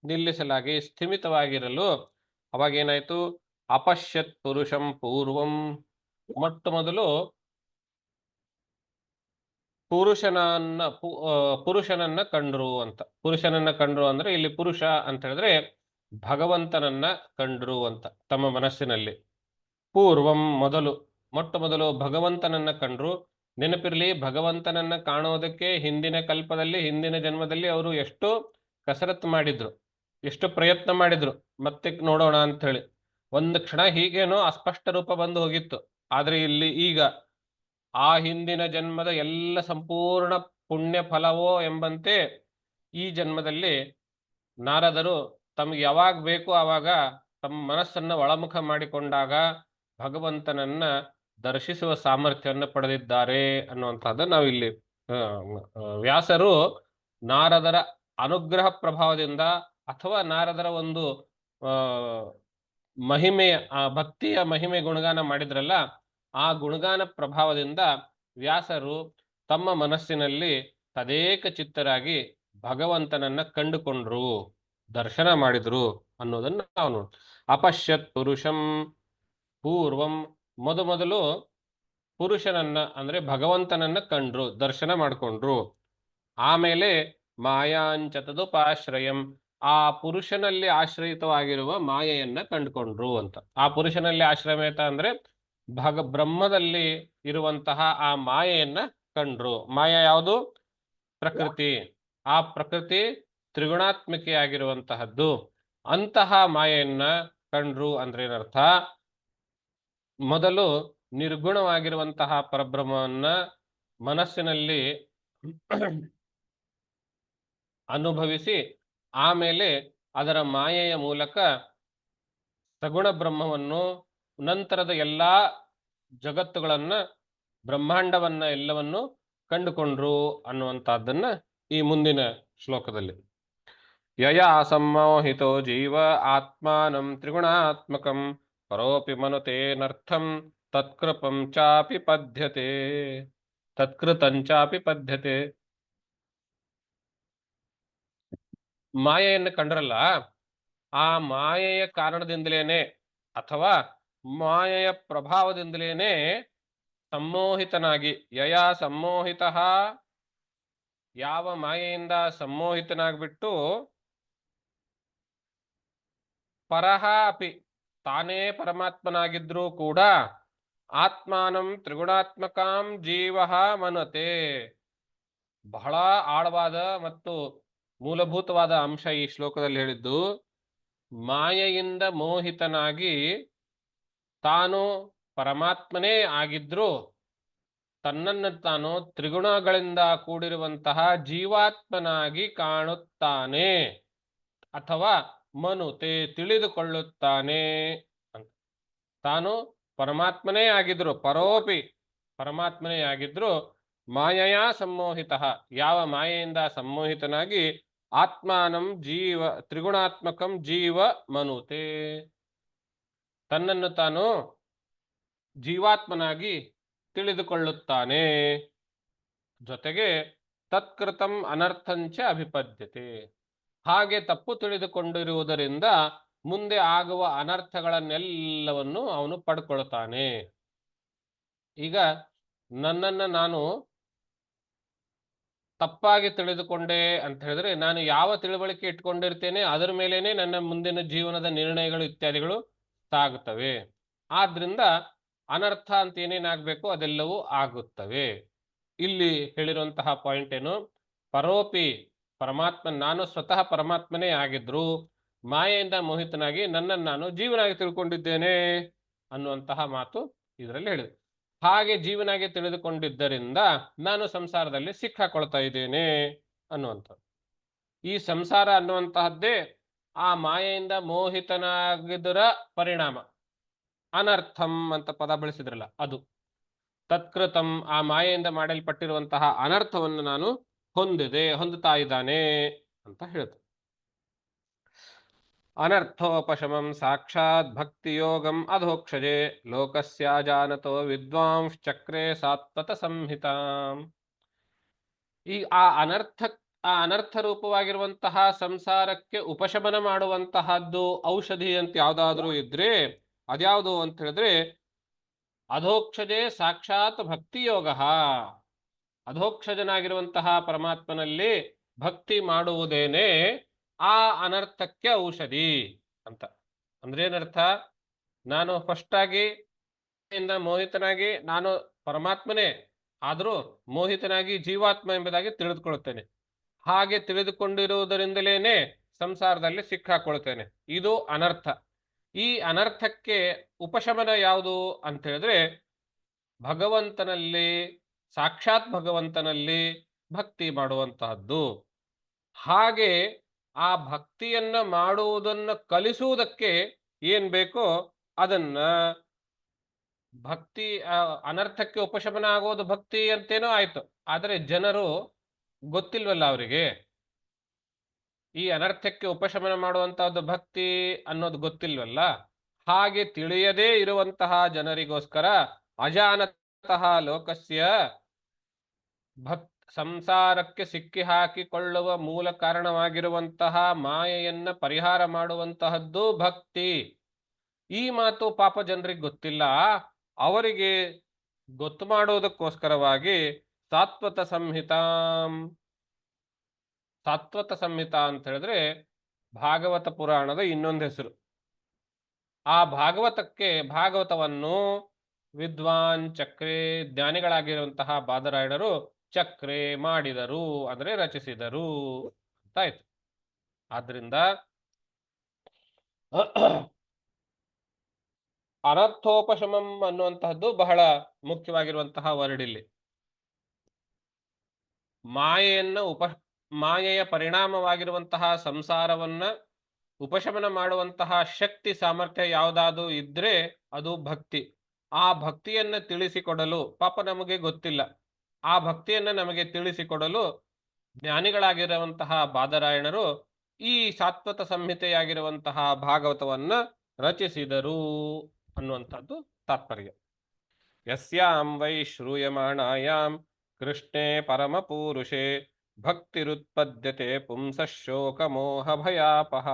ನಿಲ್ಲಿಸಲಾಗಿ ಸ್ಥಿಮಿತವಾಗಿರಲು ಅವಾಗೇನಾಯ್ತು? ಅಪಶ್ಯತ್ ಪುರುಷಂ ಪೂರ್ವಂ, ಮೊಟ್ಟ ಮೊದಲು ಪುರುಷನನ್ನ ಕಂಡ್ರು ಅಂತ. ಪುರುಷನನ್ನ ಕಂಡ್ರು ಅಂದ್ರೆ ಇಲ್ಲಿ ಪುರುಷ ಅಂತ ಹೇಳಿದ್ರೆ ಭಗವಂತನನ್ನ ಕಂಡ್ರು ಅಂತ ತಮ್ಮ ಮನಸ್ಸಿನಲ್ಲಿ. ಪೂರ್ವಂ ಮೊದಲು, ಮೊಟ್ಟ ಮೊದಲು ಭಗವಂತನನ್ನ ಕಂಡ್ರು. ನೆನಪಿರ್ಲಿ, ಭಗವಂತನನ್ನ ಕಾಣೋದಕ್ಕೆ ಹಿಂದಿನ ಕಲ್ಪದಲ್ಲಿ, ಹಿಂದಿನ ಜನ್ಮದಲ್ಲಿ ಅವರು ಎಷ್ಟು ಕಸರತ್ತು ಮಾಡಿದ್ರು, ಎಷ್ಟು ಪ್ರಯತ್ನ ಮಾಡಿದ್ರು ಮತ್ತೆ ನೋಡೋಣ ಅಂತ ಹೇಳಿ. ಒಂದು ಕ್ಷಣ ಹೀಗೇನೋ ಅಸ್ಪಷ್ಟ ರೂಪ ಬಂದು ಹೋಗಿತ್ತು. ಆದ್ರೆ ಇಲ್ಲಿ ಈಗ ಆ ಹಿಂದಿನ ಜನ್ಮದ ಎಲ್ಲ ಸಂಪೂರ್ಣ ಪುಣ್ಯ ಫಲವೋ ಎಂಬಂತೆ ಈ ಜನ್ಮದಲ್ಲಿ ನಾರದರು ತಮಗೆ ಯಾವಾಗ ಬೇಕು ಆವಾಗ ತಮ್ಮ ಮನಸ್ಸನ್ನ ಒಳಮುಖ ಮಾಡಿಕೊಂಡಾಗ ಭಗವಂತನನ್ನ ದರ್ಶಿಸುವ ಸಾಮರ್ಥ್ಯವನ್ನು ಪಡೆದಿದ್ದಾರೆ ಅನ್ನುವಂಥದ್ದು ನಾವು ಇಲ್ಲಿ ವ್ಯಾಸರು ನಾರದರ ಅನುಗ್ರಹ ಪ್ರಭಾವದಿಂದ ಅಥವಾ ನಾರದರ ಒಂದು ಮಹಿಮೆಯ ಭಕ್ತಿಯ ಮಹಿಮೆ ಗುಣಗಾನ ಮಾಡಿದ್ರಲ್ಲ, ಆ ಗುಣಗಾನ ಪ್ರಭಾವದಿಂದ ವ್ಯಾಸರು ತಮ್ಮ ಮನಸ್ಸಿನಲ್ಲಿ ತದೇಕ ಚಿತ್ತರಾಗಿ ಭಗವಂತನನ್ನ ಕಂಡುಕೊಂಡ್ರು, ದರ್ಶನ ಮಾಡಿದ್ರು ಅನ್ನೋದನ್ನ ನಾವು ನೋಡಿ. ಅಪಶ್ಯತ್ ಪುರುಷಂ ಪೂರ್ವಂ, ಮೊದಲು ಪುರುಷನನ್ನ ಅಂದ್ರೆ ಭಗವಂತನನ್ನ ಕಂಡ್ರು, ದರ್ಶನ ಮಾಡ್ಕೊಂಡ್ರು. ಆಮೇಲೆ ಮಾಯಾಂಚ ತದುಪಾಶ್ರಯಂ, ಆ ಪುರುಷನಲ್ಲಿ ಆಶ್ರಯಿತವಾಗಿರುವ ಮಾಯೆಯನ್ನ ಕಂಡುಕೊಂಡ್ರು ಅಂತ. ಆ ಪುರುಷನಲ್ಲಿ ಆಶ್ರಯತ ಅಂದ್ರೆ ಬ್ರಹ್ಮದಲ್ಲಿ ಇರುವಂತಹ ಆ ಮಾಯೆಯನ್ನ ಕಂಡ್ರು. ಮಾಯ ಯಾವುದು? ಪ್ರಕೃತಿ. ಆ ಪ್ರಕೃತಿ ತ್ರಿಗುಣಾತ್ಮಕೆಯಾಗಿರುವಂತಹದ್ದು. ಅಂತಹ ಮಾಯೆಯನ್ನ ಕಂಡ್ರು ಅಂದ್ರೆ ಏನರ್ಥ? ಮೊದಲು ನಿರ್ಗುಣವಾಗಿರುವಂತಹ ಪರಬ್ರಹ್ಮವನ್ನ ಮನಸ್ಸಿನಲ್ಲಿ ಅನುಭವಿಸಿ ಆಮೇಲೆ ಅದರ ಮಾಯೆಯ ಮೂಲಕ ಸಗುಣ ಬ್ರಹ್ಮವನ್ನು, ನಂತರದ ಎಲ್ಲಾ ಜಗತ್ತುಗಳನ್ನ, ಬ್ರಹ್ಮಾಂಡವನ್ನ ಎಲ್ಲವನ್ನು ಕಂಡುಕೊಂಡ್ರು ಅನ್ನುವಂತಹದ್ದನ್ನ ಈ ಮುಂದಿನ ಶ್ಲೋಕದಲ್ಲಿ. ಯಯಾ ಸಂಮೋಹಿತೋ ಜೀವ ಆತ್ಮಾನಂ ತ್ರಿಗುಣಾತ್ಮಕಂ ಪರೋಪಿ ಮನುತೇನರ್ಥಂ ತತ್ಕೃಪಂ ಚಾಪಿ ಪದ್ಯತೆ ತತ್ಕೃತಂಚಾಪಿ ಪದ್ಯತೆ. ಮಾಯೆಯನ್ನು ಕಂಡ್ರಲ್ಲ, ಆ ಮಾಯೆಯ ಕಾರಣದಿಂದಲೇನೆ ಅಥವಾ ಮಾಯೆಯ ಪ್ರಭಾವದಿಂದಲೇನೆ ಸಮ್ಮೋಹಿತನಾಗಿ, ಯಯಾ ಸಮ್ಮೋಹಿತ, ಯಾವ ಮಾಯೆಯಿಂದ ಸಮ್ಮೋಹಿತನಾಗ್ಬಿಟ್ಟು ಪರಹ ಅಪಿ, ತಾನೇ ಪರಮಾತ್ಮನಾಗಿದ್ರೂ ಕೂಡ ಆತ್ಮಾನಂ ತ್ರಿಗುಣಾತ್ಮಕಾಂ ಜೀವ ಮನತೆ. ಬಹಳ ಆಳವಾದ ಮತ್ತು ಮೂಲಭೂತವಾದ ಅಂಶ ಈ ಶ್ಲೋಕದಲ್ಲಿ ಹೇಳಿದ್ದು. ಮಾಯೆಯಿಂದ ಮೋಹಿತನಾಗಿ ತಾನು ಪರಮಾತ್ಮನೇ ಆಗಿದ್ರು ತನ್ನನ್ನು ತಾನು ತ್ರಿಗುಣಗಳಿಂದ ಕೂಡಿರುವಂತಹ ಜೀವಾತ್ಮನಾಗಿ ಕಾಣುತ್ತಾನೆ ಅಥವಾ ಮನುತೆ ತಿಳಿದುಕೊಳ್ಳುತ್ತಾನೆ ಅಂತ. ತಾನು ಪರಮಾತ್ಮನೇ ಆಗಿದ್ರು, ಪರೋಪಿ ಪರಮಾತ್ಮನೇ ಆಗಿದ್ರು ಮಾಯೆಯ ಸಮ್ಮೋಹಿತ, ಯಾವ ಮಾಯೆಯಿಂದ ಸಮ್ಮೋಹಿತನಾಗಿ ಆತ್ಮಾನಂ ಜೀವ ತ್ರಿಗುಣಾತ್ಮಕಂ ಜೀವ ಮನುತೆ, ತನ್ನನ್ನು ತಾನು ಜೀವಾತ್ಮನಾಗಿ ತಿಳಿದುಕೊಳ್ಳುತ್ತಾನೆ. ಜೊತೆಗೆ ತತ್ಕೃತಂ ಅನರ್ಥಂಚ ಅಭಿಪದ್ಯತೆ, ಹಾಗೆ ತಪ್ಪು ತಿಳಿದುಕೊಂಡಿರುವುದರಿಂದ ಮುಂದೆ ಆಗುವ ಅನರ್ಥಗಳನ್ನೆಲ್ಲವನ್ನು ಅವನು ಪಡ್ಕೊಳ್ತಾನೆ. ಈಗ ನನ್ನನ್ನು ನಾನು ತಪ್ಪಾಗಿ ತಿಳಿದುಕೊಂಡೆ ಅಂತ ಹೇಳಿದ್ರೆ, ನಾನು ಯಾವ ತಿಳುವಳಿಕೆ ಇಟ್ಕೊಂಡಿರ್ತೇನೆ ಅದರ ಮೇಲೇನೆ ನನ್ನ ಮುಂದಿನ ಜೀವನದ ನಿರ್ಣಯಗಳು ಇತ್ಯಾದಿಗಳು ಸಾಗುತ್ತವೆ. ಆದ್ರಿಂದ ಅನರ್ಥ ಅಂತ ಏನೇನಾಗಬೇಕು ಅದೆಲ್ಲವೂ ಆಗುತ್ತವೆ. ಇಲ್ಲಿ ಹೇಳಿರುವಂತಹ ಪಾಯಿಂಟ್ ಏನು? ಪರೋಪಿ ಪರಮಾತ್ಮ, ನಾನು ಸ್ವತಃ ಪರಮಾತ್ಮನೇ ಆಗಿದ್ರು ಮಾಯೆಯಿಂದ ಮೋಹಿತನಾಗಿ ನನ್ನನ್ನು ನಾನು ಜೀವನಾಗಿ ತಿಳ್ಕೊಂಡಿದ್ದೇನೆ ಅನ್ನುವಂತಹ ಮಾತು ಇದರಲ್ಲಿ ಹೇಳಿದೆ. ಹಾಗೆ ಜೀವನಾಗಿ ತಿಳಿದುಕೊಂಡಿದ್ದರಿಂದ ನಾನು ಸಂಸಾರದಲ್ಲಿ ಸಿಕ್ಕಾಕೊಳ್ತಾ ಇದ್ದೇನೆ ಅನ್ನುವಂಥದ್ದು. ಈ ಸಂಸಾರ ಅನ್ನುವಂತಹದ್ದೇ ಆ ಮಾಯೆಯಿಂದ ಮೋಹಿತನಾಗಿದ್ದರ ಪರಿಣಾಮ. ಅನರ್ಥಂ ಅಂತ ಪದ ಬಳಸಿದ್ರಲ್ಲ ಅದು. ತತ್ಕೃತಂ, ಆ ಮಾಯೆಯಿಂದ ಮಾಡಲ್ಪಟ್ಟಿರುವಂತಹ ಅನರ್ಥವನ್ನು ನಾನು ಹೊಂದುತ್ತಾ ಇದ್ದಾನೆ ಅಂತ ಹೇಳ್ತಾರೆ. ಅನರ್ಥೋಪಶಮಂ ಸಾಕ್ಷಾತ್ ಭಕ್ತಿ ಯೋಗಂ ಅಧೋಕ್ಷಜೆ ಲೋಕಸ್ಯ ಜಾನತೋ ವಿದ್ವಾಂಶ್ಚಕ್ರೆ ಸಾತ್ವತ ಸಂಹಿತಾಂ. ಈ ಆ ಅನರ್ಥ ರೂಪವಾಗಿರುವಂತಹ ಸಂಸಾರಕ್ಕೆ ಉಪಶಮನ ಮಾಡುವಂತಹದ್ದು ಔಷಧಿ ಅಂತ ಯಾವ್ದಾದ್ರೂ ಇದ್ರೆ ಅದ್ಯಾವುದು ಅಂತ ಹೇಳಿದ್ರೆ ಅಧೋಕ್ಷಜೆ ಸಾಕ್ಷಾತ್ ಭಕ್ತಿ ಯೋಗ. ಅಧೋಕ್ಷಜನಾಗಿರುವಂತಹ ಪರಮಾತ್ಮನಲ್ಲಿ ಭಕ್ತಿ ಮಾಡುವುದೇನೆ ಆ ಅನರ್ಥಕ್ಕೆ ಔಷಧಿ ಅಂತ. ಅಂದ್ರೆ ಏನರ್ಥ? ನಾನು ಫಸ್ಟ್ ಆಗಿ ಮೋಹಿತನಾಗಿ ನಾನು ಪರಮಾತ್ಮನೇ, ಆದರೂ ಮೋಹಿತನಾಗಿ ಜೀವಾತ್ಮ ಎಂಬುದಾಗಿ ತಿಳಿದುಕೊಳ್ಳುತ್ತೇನೆ. ಹಾಗೆ ತಿಳಿದುಕೊಂಡಿರುವುದರಿಂದಲೇನೆ ಸಂಸಾರದಲ್ಲಿ ಸಿಕ್ಕಾಕೊಳ್ತೇನೆ. ಇದು ಅನರ್ಥ. ಈ ಅನರ್ಥಕ್ಕೆ ಉಪಶಮನ ಯಾವುದು ಅಂತ ಹೇಳಿದ್ರೆ ಭಗವಂತನಲ್ಲಿ, ಸಾಕ್ಷಾತ್ ಭಗವಂತನಲ್ಲಿ ಭಕ್ತಿ ಮಾಡುವಂತಹದ್ದು. ಹಾಗೆ ಆ ಭಕ್ತಿಯನ್ನ ಮಾಡುವುದನ್ನು ಕಲಿಸುವುದಕ್ಕೆ ಏನ್ ಬೇಕೋ ಅದನ್ನ ಭಕ್ತಿ ಅನರ್ಥಕ್ಕೆ ಉಪಶಮನ ಆಗೋದು ಭಕ್ತಿ ಅಂತೇನೋ ಆಯ್ತು. ಆದರೆ ಜನರು ಗೊತ್ತಿಲ್ವಲ್ಲ ಅವರಿಗೆ. ಈ ಅನರ್ಥಕ್ಕೆ ಉಪಶಮನ ಮಾಡುವಂತಹದ್ದು ಭಕ್ತಿ ಅನ್ನೋದು ಗೊತ್ತಿಲ್ವಲ್ಲ. ಹಾಗೆ ತಿಳಿಯದೇ ಇರುವಂತಹ ಜನರಿಗೋಸ್ಕರ ಅಜಾನತಃ ಲೋಕಸ್ಯ ಸಂಸಾರಕ್ಕೆ ಸಿಕ್ಕಿ ಹಾಕಿಕೊಳ್ಳುವ ಮೂಲ ಕಾರಣವಾಗಿರುವಂತಹ ಮಾಯೆಯನ್ನ ಪರಿಹಾರ ಮಾಡುವಂತಹದ್ದು ಭಕ್ತಿ. ಈ ಮಾತು ಪಾಪ ಜನರಿಗೆ ಗೊತ್ತಿಲ್ಲ. ಅವರಿಗೆ ಗೊತ್ತು ಮಾಡುವುದಕ್ಕೋಸ್ಕರವಾಗಿ ಸಾತ್ವತ ಸಂಹಿತಾ ಅಂತ ಹೇಳಿದ್ರೆ ಭಾಗವತ ಪುರಾಣದ ಇನ್ನೊಂದು ಹೆಸರು. ಆ ಭಾಗವತವನ್ನು ವಿದ್ವಾನ್ ಚಕ್ರೆ ಜ್ಞಾನಿಗಳಾಗಿರುವಂತಹ ಬಾದರಾಯಣರು ಚಕ್ರೆ ಮಾಡಿದರು, ಅಂದ್ರೆ ರಚಿಸಿದರು ಅಂತಾಯ್ತು. ಆದ್ರಿಂದ ಅನರ್ಥೋಪಶಮಂ ಅನ್ನುವಂತಹದ್ದು ಬಹಳ ಮುಖ್ಯವಾಗಿರುವಂತಹ ವರ್ಡ್ ಇಲ್ಲಿ. ಮಾಯೆಯ ಪರಿಣಾಮವಾಗಿರುವಂತಹ ಸಂಸಾರವನ್ನ ಉಪಶಮನ ಮಾಡುವಂತಹ ಶಕ್ತಿ ಸಾಮರ್ಥ್ಯ ಯಾವುದಾದ್ರು ಇದ್ರೆ ಅದು ಭಕ್ತಿ. ಆ ಭಕ್ತಿಯನ್ನ ತಿಳಿಸಿಕೊಡಲು ಪಾಪ ನಮಗೆ ಗೊತ್ತಿಲ್ಲ. ಆ ಭಕ್ತಿಯನ್ನ ನಮಗೆ ತಿಳಿಸಿಕೊಡಲು ಜ್ಞಾನಿಗಳಾಗಿರುವಂತಹ ಬಾದರಾಯಣರು ಈ ಸಾತ್ವತ ಸಂಹಿತೆಯಾಗಿರುವಂತಹ ಭಾಗವತವನ್ನ ರಚಿಸಿದರು ಅನ್ನುವಂಥದ್ದು ತಾತ್ಪರ್ಯ. ಯಸ್ಯಾಂ ವೈ ಶ್ರೂಯಮಾಣಾಯಾಂ ಕೃಷ್ಣೇ ಪರಮಪೂರುಷೇ ಭಕ್ತಿರುತ್ಪದ್ಯತೆ ಪುಂಸಃ ಶೋಕ ಮೋಹ ಭಯಾಪಹ.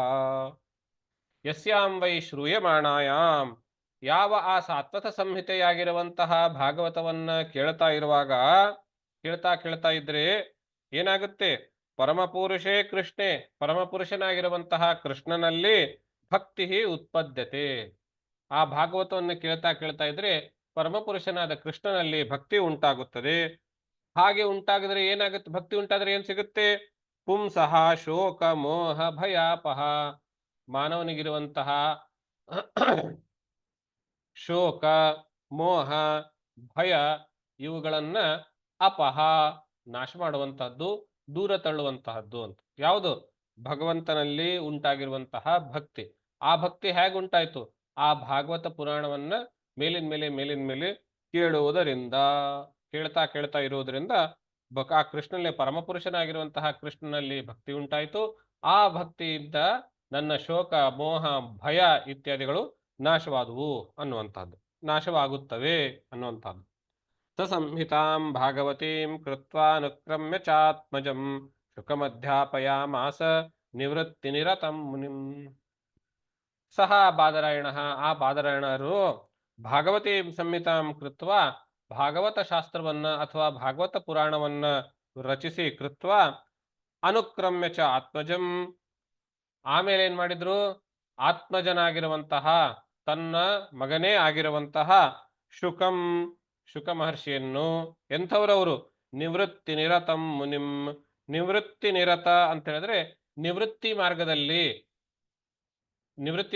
ಯಸ್ಯಾಂ ವೈ ಶ್ರೂಯಮಾಣಾಯಾಂ, ಯಾವ ಆ ಸಾತ್ವತ ಸಂಹಿತೆಯಾಗಿರುವಂತಹ ಭಾಗವತವನ್ನ ಕೇಳ್ತಾ ಇದ್ರೆ ಏನಾಗುತ್ತೆ? ಪರಮಪುರುಷೇ ಕೃಷ್ಣೆ, ಪರಮಪುರುಷನಾಗಿರುವಂತಹ ಕೃಷ್ಣನಲ್ಲಿ ಭಕ್ತಿ ಉತ್ಪದ್ಯತೆ. ಆ ಭಾಗವತವನ್ನು ಕೇಳ್ತಾ ಇದ್ರೆ ಪರಮಪುರುಷನಾದ ಕೃಷ್ಣನಲ್ಲಿ ಭಕ್ತಿ ಉಂಟಾಗುತ್ತದೆ. ಹಾಗೆ ಉಂಟಾಗಿದ್ರೆ ಏನಾಗುತ್ತೆ? ಭಕ್ತಿ ಉಂಟಾದ್ರೆ ಏನ್ ಸಿಗುತ್ತೆ? ಪುಂಸಃ ಶೋಕ ಮೋಹ ಭಯಾಪಹ. ಮಾನವನಿಗಿರುವಂತಹ ಶೋಕ ಮೋಹ ಭಯ ಇವುಗಳನ್ನ ಅಪಹ ನಾಶ ಮಾಡುವಂತಹದ್ದು, ದೂರ ತಳ್ಳುವಂತಹದ್ದು ಅಂತ. ಯಾವುದು? ಭಗವಂತನಲ್ಲಿ ಉಂಟಾಗಿರುವಂತಹ ಭಕ್ತಿ. ಆ ಭಕ್ತಿ ಹೇಗೆ ಉಂಟಾಯ್ತು? ಆ ಭಾಗವತ ಪುರಾಣವನ್ನ ಮೇಲಿನ ಮೇಲೆ ಕೇಳುವುದರಿಂದ, ಕೇಳ್ತಾ ಇರುವುದರಿಂದ ಆ ಕೃಷ್ಣನಲ್ಲಿ, ಪರಮಪುರುಷನಾಗಿರುವಂತಹ ಕೃಷ್ಣನಲ್ಲಿ ಭಕ್ತಿ ಉಂಟಾಯಿತು. ಆ ಭಕ್ತಿಯಿಂದ ನನ್ನ ಶೋಕ ಮೋಹ ಭಯ ಇತ್ಯಾದಿಗಳು ನಾಶವಾದವು ಅನ್ನುವಂಥದ್ದು, ನಾಶವಾಗುತ್ತವೆ ಅನ್ನುವಂಥದ್ದು. ಸಂಹಿತಾಂ ಭಾಗವತೀಂ ಕೃತ್ವಾನುಕ್ರಮ್ಯ ಚಾತ್ಮಜಂ ಶುಕಮಧ್ಯಾಪಯಾಮಾಸ ನಿವೃತ್ತಿ ನಿರತಂ ಮುನಿಂ. ಸಹ ಬಾದರಾಯಣ, ಆ ಬಾದರಾಯಣರು ಭಾಗವತಿ ಸಂಹಿತಾಂ ಕೃತ್ವ, ಭಾಗವತ ಶಾಸ್ತ್ರವನ್ನ ಅಥವಾ ಭಾಗವತ ಪುರಾಣವನ್ನ ರಚಿಸಿ, ಕೃತ್ವ ಅನುಕ್ರಮ್ಯ ಚ ಆತ್ಮಜಂ, ಆಮೇಲೆ ಏನ್ ಮಾಡಿದ್ರು? ಆತ್ಮಜನಾಗಿರುವಂತಹ, ತನ್ನ ಮಗನೇ ಆಗಿರುವಂತಹ ಶುಕ ಮಹರ್ಷಿಯನ್ನು, ಎಂಥವ್ರವರು? ನಿವೃತ್ತಿ ನಿರತಂ ಮುನಿಂ. ನಿವೃತ್ತಿ ನಿರತ ಅಂತ ಹೇಳಿದ್ರೆ ನಿವೃತ್ತಿ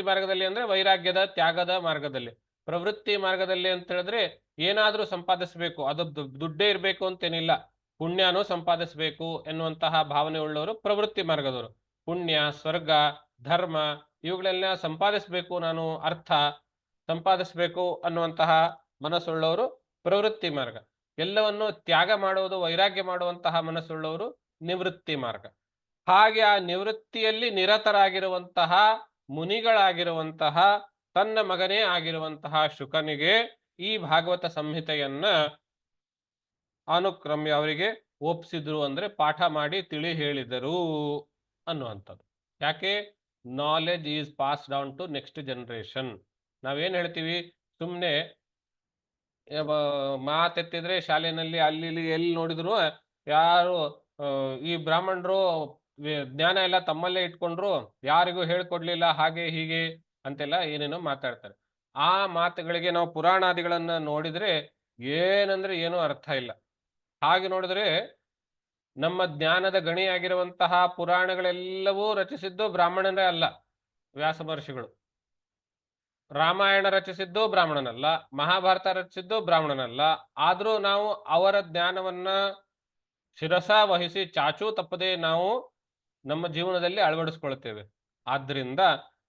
ಮಾರ್ಗದಲ್ಲಿ ಅಂದ್ರೆ ವೈರಾಗ್ಯದ ತ್ಯಾಗದ ಮಾರ್ಗದಲ್ಲಿ. ಪ್ರವೃತ್ತಿ ಮಾರ್ಗದಲ್ಲಿ ಅಂತ ಹೇಳಿದ್ರೆ ಏನಾದ್ರೂ ಸಂಪಾದಿಸಬೇಕು, ಅದು ದುಡ್ಡೇ ಇರಬೇಕು ಅಂತೇನಿಲ್ಲ, ಪುಣ್ಯನೂ ಸಂಪಾದಿಸಬೇಕು ಎನ್ನುವಂತಹ ಭಾವನೆ ಉಳ್ಳವರು ಪ್ರವೃತ್ತಿ ಮಾರ್ಗದವರು. ಪುಣ್ಯ, ಸ್ವರ್ಗ, ಧರ್ಮ ಇವುಗಳೆಲ್ಲ ಸಂಪಾದಿಸಬೇಕು, ನಾನು ಅರ್ಥ ಸಂಪಾದಿಸಬೇಕು ಅನ್ನುವಂತಹ ಮನಸ್ಸುಳ್ಳವರು ಪ್ರವೃತ್ತಿ ಮಾರ್ಗ. ಎಲ್ಲವನ್ನು ತ್ಯಾಗ ಮಾಡುವುದು, ವೈರಾಗ್ಯ ಮಾಡುವಂತಹ ಮನಸ್ಸುಳ್ಳವರು ನಿವೃತ್ತಿ ಮಾರ್ಗ. ಹಾಗೆ ಆ ನಿವೃತ್ತಿಯಲ್ಲಿ ನಿರತರಾಗಿರುವಂತಹ ಮುನಿಗಳಾಗಿರುವಂತಹ ತನ್ನ ಮಗನೇ ಆಗಿರುವಂತಹ ಶುಕನಿಗೆ ಈ ಭಾಗವತ ಸಂಹಿತೆಯನ್ನ ಅನುಕ್ರಮ್ಯ ಅವರಿಗೆ ಒಪ್ಪಿಸಿದ್ರು, ಅಂದ್ರೆ ಪಾಠ ಮಾಡಿ ತಿಳಿ ಹೇಳಿದರು ಅನ್ನುವಂಥದ್ದು. ಯಾಕೆ? Knowledge is pass down to next generation. ನಾವೇನ್ ಹೇಳ್ತೀವಿ? ಸುಮ್ಮನೆ ಮಾತೆತ್ತಿದ್ರೆ ಶಾಲೆಯಲ್ಲಿ ಅಲ್ಲಿ ಎಲ್ಲಿ ನೋಡಿದ್ರು ಯಾರು ಈ ಬ್ರಾಹ್ಮಣರು ಜ್ಞಾನ ಎಲ್ಲ ತಮ್ಮಲ್ಲೇ ಇಟ್ಕೊಂಡ್ರು, ಯಾರಿಗೂ ಹೇಳ್ಕೊಡ್ಲಿಲ್ಲ, ಹಾಗೆ ಹೀಗೆ ಅಂತೆಲ್ಲ ಏನೇನೋ ಮಾತಾಡ್ತಾರೆ. ಆ ಮಾತುಗಳಿಗೆ ನಾವು ಪುರಾಣಾದಿಗಳನ್ನ ನೋಡಿದ್ರೆ ಏನಂದ್ರೆ ಏನೂ ಅರ್ಥ ಇಲ್ಲ. ಹಾಗೆ ನೋಡಿದ್ರೆ ನಮ್ಮ ಜ್ಞಾನದ ಗಣಿಯಾಗಿರುವಂತಹ ಪುರಾಣಗಳೆಲ್ಲವೂ ರಚಿಸಿದ್ದು ಬ್ರಾಹ್ಮಣರೇ ಅಲ್ಲ, ವ್ಯಾಸ ಮಹರ್ಷಿಗಳು. ರಾಮಾಯಣ ರಚಿಸಿದ್ದು ಬ್ರಾಹ್ಮಣನಲ್ಲ, ಮಹಾಭಾರತ ರಚಿಸಿದ್ದು ಬ್ರಾಹ್ಮಣನಲ್ಲ. ಆದ್ರೂ ನಾವು ಅವರ ಜ್ಞಾನವನ್ನ ಶಿರಸ ವಹಿಸಿ ಚಾಚೂ ತಪ್ಪದೆ ನಾವು ನಮ್ಮ ಜೀವನದಲ್ಲಿ ಅಳವಡಿಸ್ಕೊಳ್ತೇವೆ. ಆದ್ರಿಂದ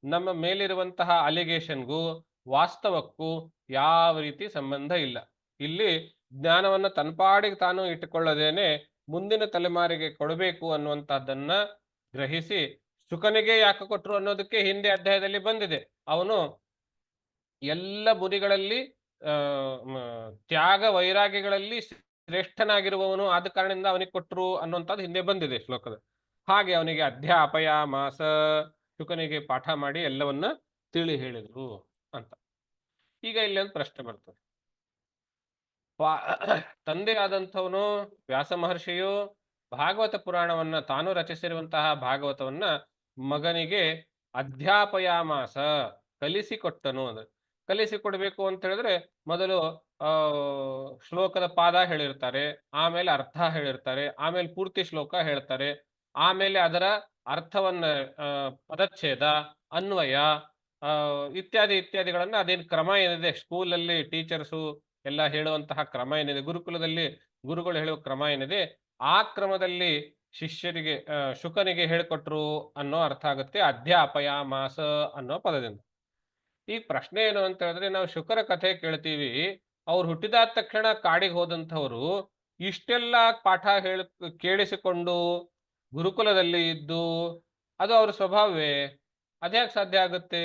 ನಮ್ಮ ಮೇಲಿರುವಂತಹ ಅಲಿಗೇಷನ್ಗೂ ವಾಸ್ತವಕ್ಕೂ ಯಾವ ರೀತಿ ಸಂಬಂಧ ಇಲ್ಲ. ಇಲ್ಲಿ ಜ್ಞಾನವನ್ನ ತನ್ಪಾಡಿಗೆ ತಾನು ಇಟ್ಟುಕೊಳ್ಳದೇನೆ ಮುಂದಿನ ತಲೆಮಾರಿಗೆ ಕೊಡಬೇಕು ಅನ್ನುವಂತಹದ್ದನ್ನ ಗ್ರಹಿಸಿ, ಶುಕನಿಗೆ ಯಾಕೆ ಕೊಟ್ರು ಅನ್ನೋದಕ್ಕೆ ಹಿಂದೆ ಅಧ್ಯಾಯದಲ್ಲಿ ಬಂದಿದೆ. ಅವನು ಎಲ್ಲ ಮುನಿಗಳಲ್ಲಿ ತ್ಯಾಗ ವೈರಾಗ್ಯಗಳಲ್ಲಿ ಶ್ರೇಷ್ಠನಾಗಿರುವವನು, ಆದ ಕಾರಣದಿಂದ ಅವನಿಗೆ ಕೊಟ್ರು ಅನ್ನುವಂಥದ್ದು ಹಿಂದೆ ಬಂದಿದೆ ಶ್ಲೋಕದ. ಹಾಗೆ ಅವನಿಗೆ ಅಧ್ಯಾಪಯ ಮಾಸ, ಶುಕನಿಗೆ ಪಾಠ ಮಾಡಿ ಎಲ್ಲವನ್ನ ತಿಳಿ ಹೇಳಿದ್ರು ಅಂತ. ಈಗ ಇಲ್ಲಿ ಒಂದು ಪ್ರಶ್ನೆ ಬರ್ತದೆ. ತಂದೆ ಆದಂಥವನು ವ್ಯಾಸ ಮಹರ್ಷಿಯು ಭಾಗವತ ಪುರಾಣವನ್ನ ತಾನು ರಚಿಸಿರುವಂತಹ ಭಾಗವತವನ್ನ ಮಗನಿಗೆ ಅಧ್ಯಾಪಯಾಮಾಸ, ಕಲಿಸಿಕೊಟ್ಟನು. ಅದು ಕಲಿಸಿಕೊಡ್ಬೇಕು ಅಂತ ಹೇಳಿದ್ರೆ ಮೊದಲು ಶ್ಲೋಕದ ಪಾದ ಹೇಳಿರ್ತಾರೆ, ಆಮೇಲೆ ಅರ್ಥ ಹೇಳಿರ್ತಾರೆ, ಆಮೇಲೆ ಪೂರ್ತಿ ಶ್ಲೋಕ ಹೇಳ್ತಾರೆ, ಆಮೇಲೆ ಅದರ ಅರ್ಥವನ್ನ ಪದಚ್ಛೇದ, ಅನ್ವಯ ಇತ್ಯಾದಿ ಇತ್ಯಾದಿಗಳನ್ನ ಅದೇನು ಕ್ರಮ ಏನಿದೆ ಸ್ಕೂಲಲ್ಲಿ ಟೀಚರ್ಸು ಎಲ್ಲ ಹೇಳುವಂತಹ ಕ್ರಮ ಏನಿದೆ, ಗುರುಕುಲದಲ್ಲಿ ಗುರುಗಳು ಹೇಳುವ ಕ್ರಮ ಏನಿದೆ, ಆ ಕ್ರಮದಲ್ಲಿ ಶಿಷ್ಯರಿಗೆ ಶುಕನಿಗೆ ಹೇಳಿಕೊಟ್ರು ಅನ್ನೋ ಅರ್ಥ ಆಗುತ್ತೆ ಅಧ್ಯಾಪಯ ಮಾಸ ಅನ್ನೋ ಪದದಿಂದ. ಈ ಪ್ರಶ್ನೆ ಏನು ಅಂತ ಹೇಳಿದ್ರೆ, ನಾವು ಶುಕರ ಕಥೆ ಕೇಳ್ತೀವಿ, ಅವ್ರು ಹುಟ್ಟಿದಾದ ತಕ್ಷಣ ಕಾಡಿಗೆ ಹೋದಂಥವ್ರು ಇಷ್ಟೆಲ್ಲ ಪಾಠ ಕೇಳಿಸಿಕೊಂಡು ಗುರುಕುಲದಲ್ಲಿ ಇದ್ದು ಅದು ಅವ್ರ ಸ್ವಭಾವವೇ? ಅದ್ಯಾಕೆ ಸಾಧ್ಯ ಆಗುತ್ತೆ?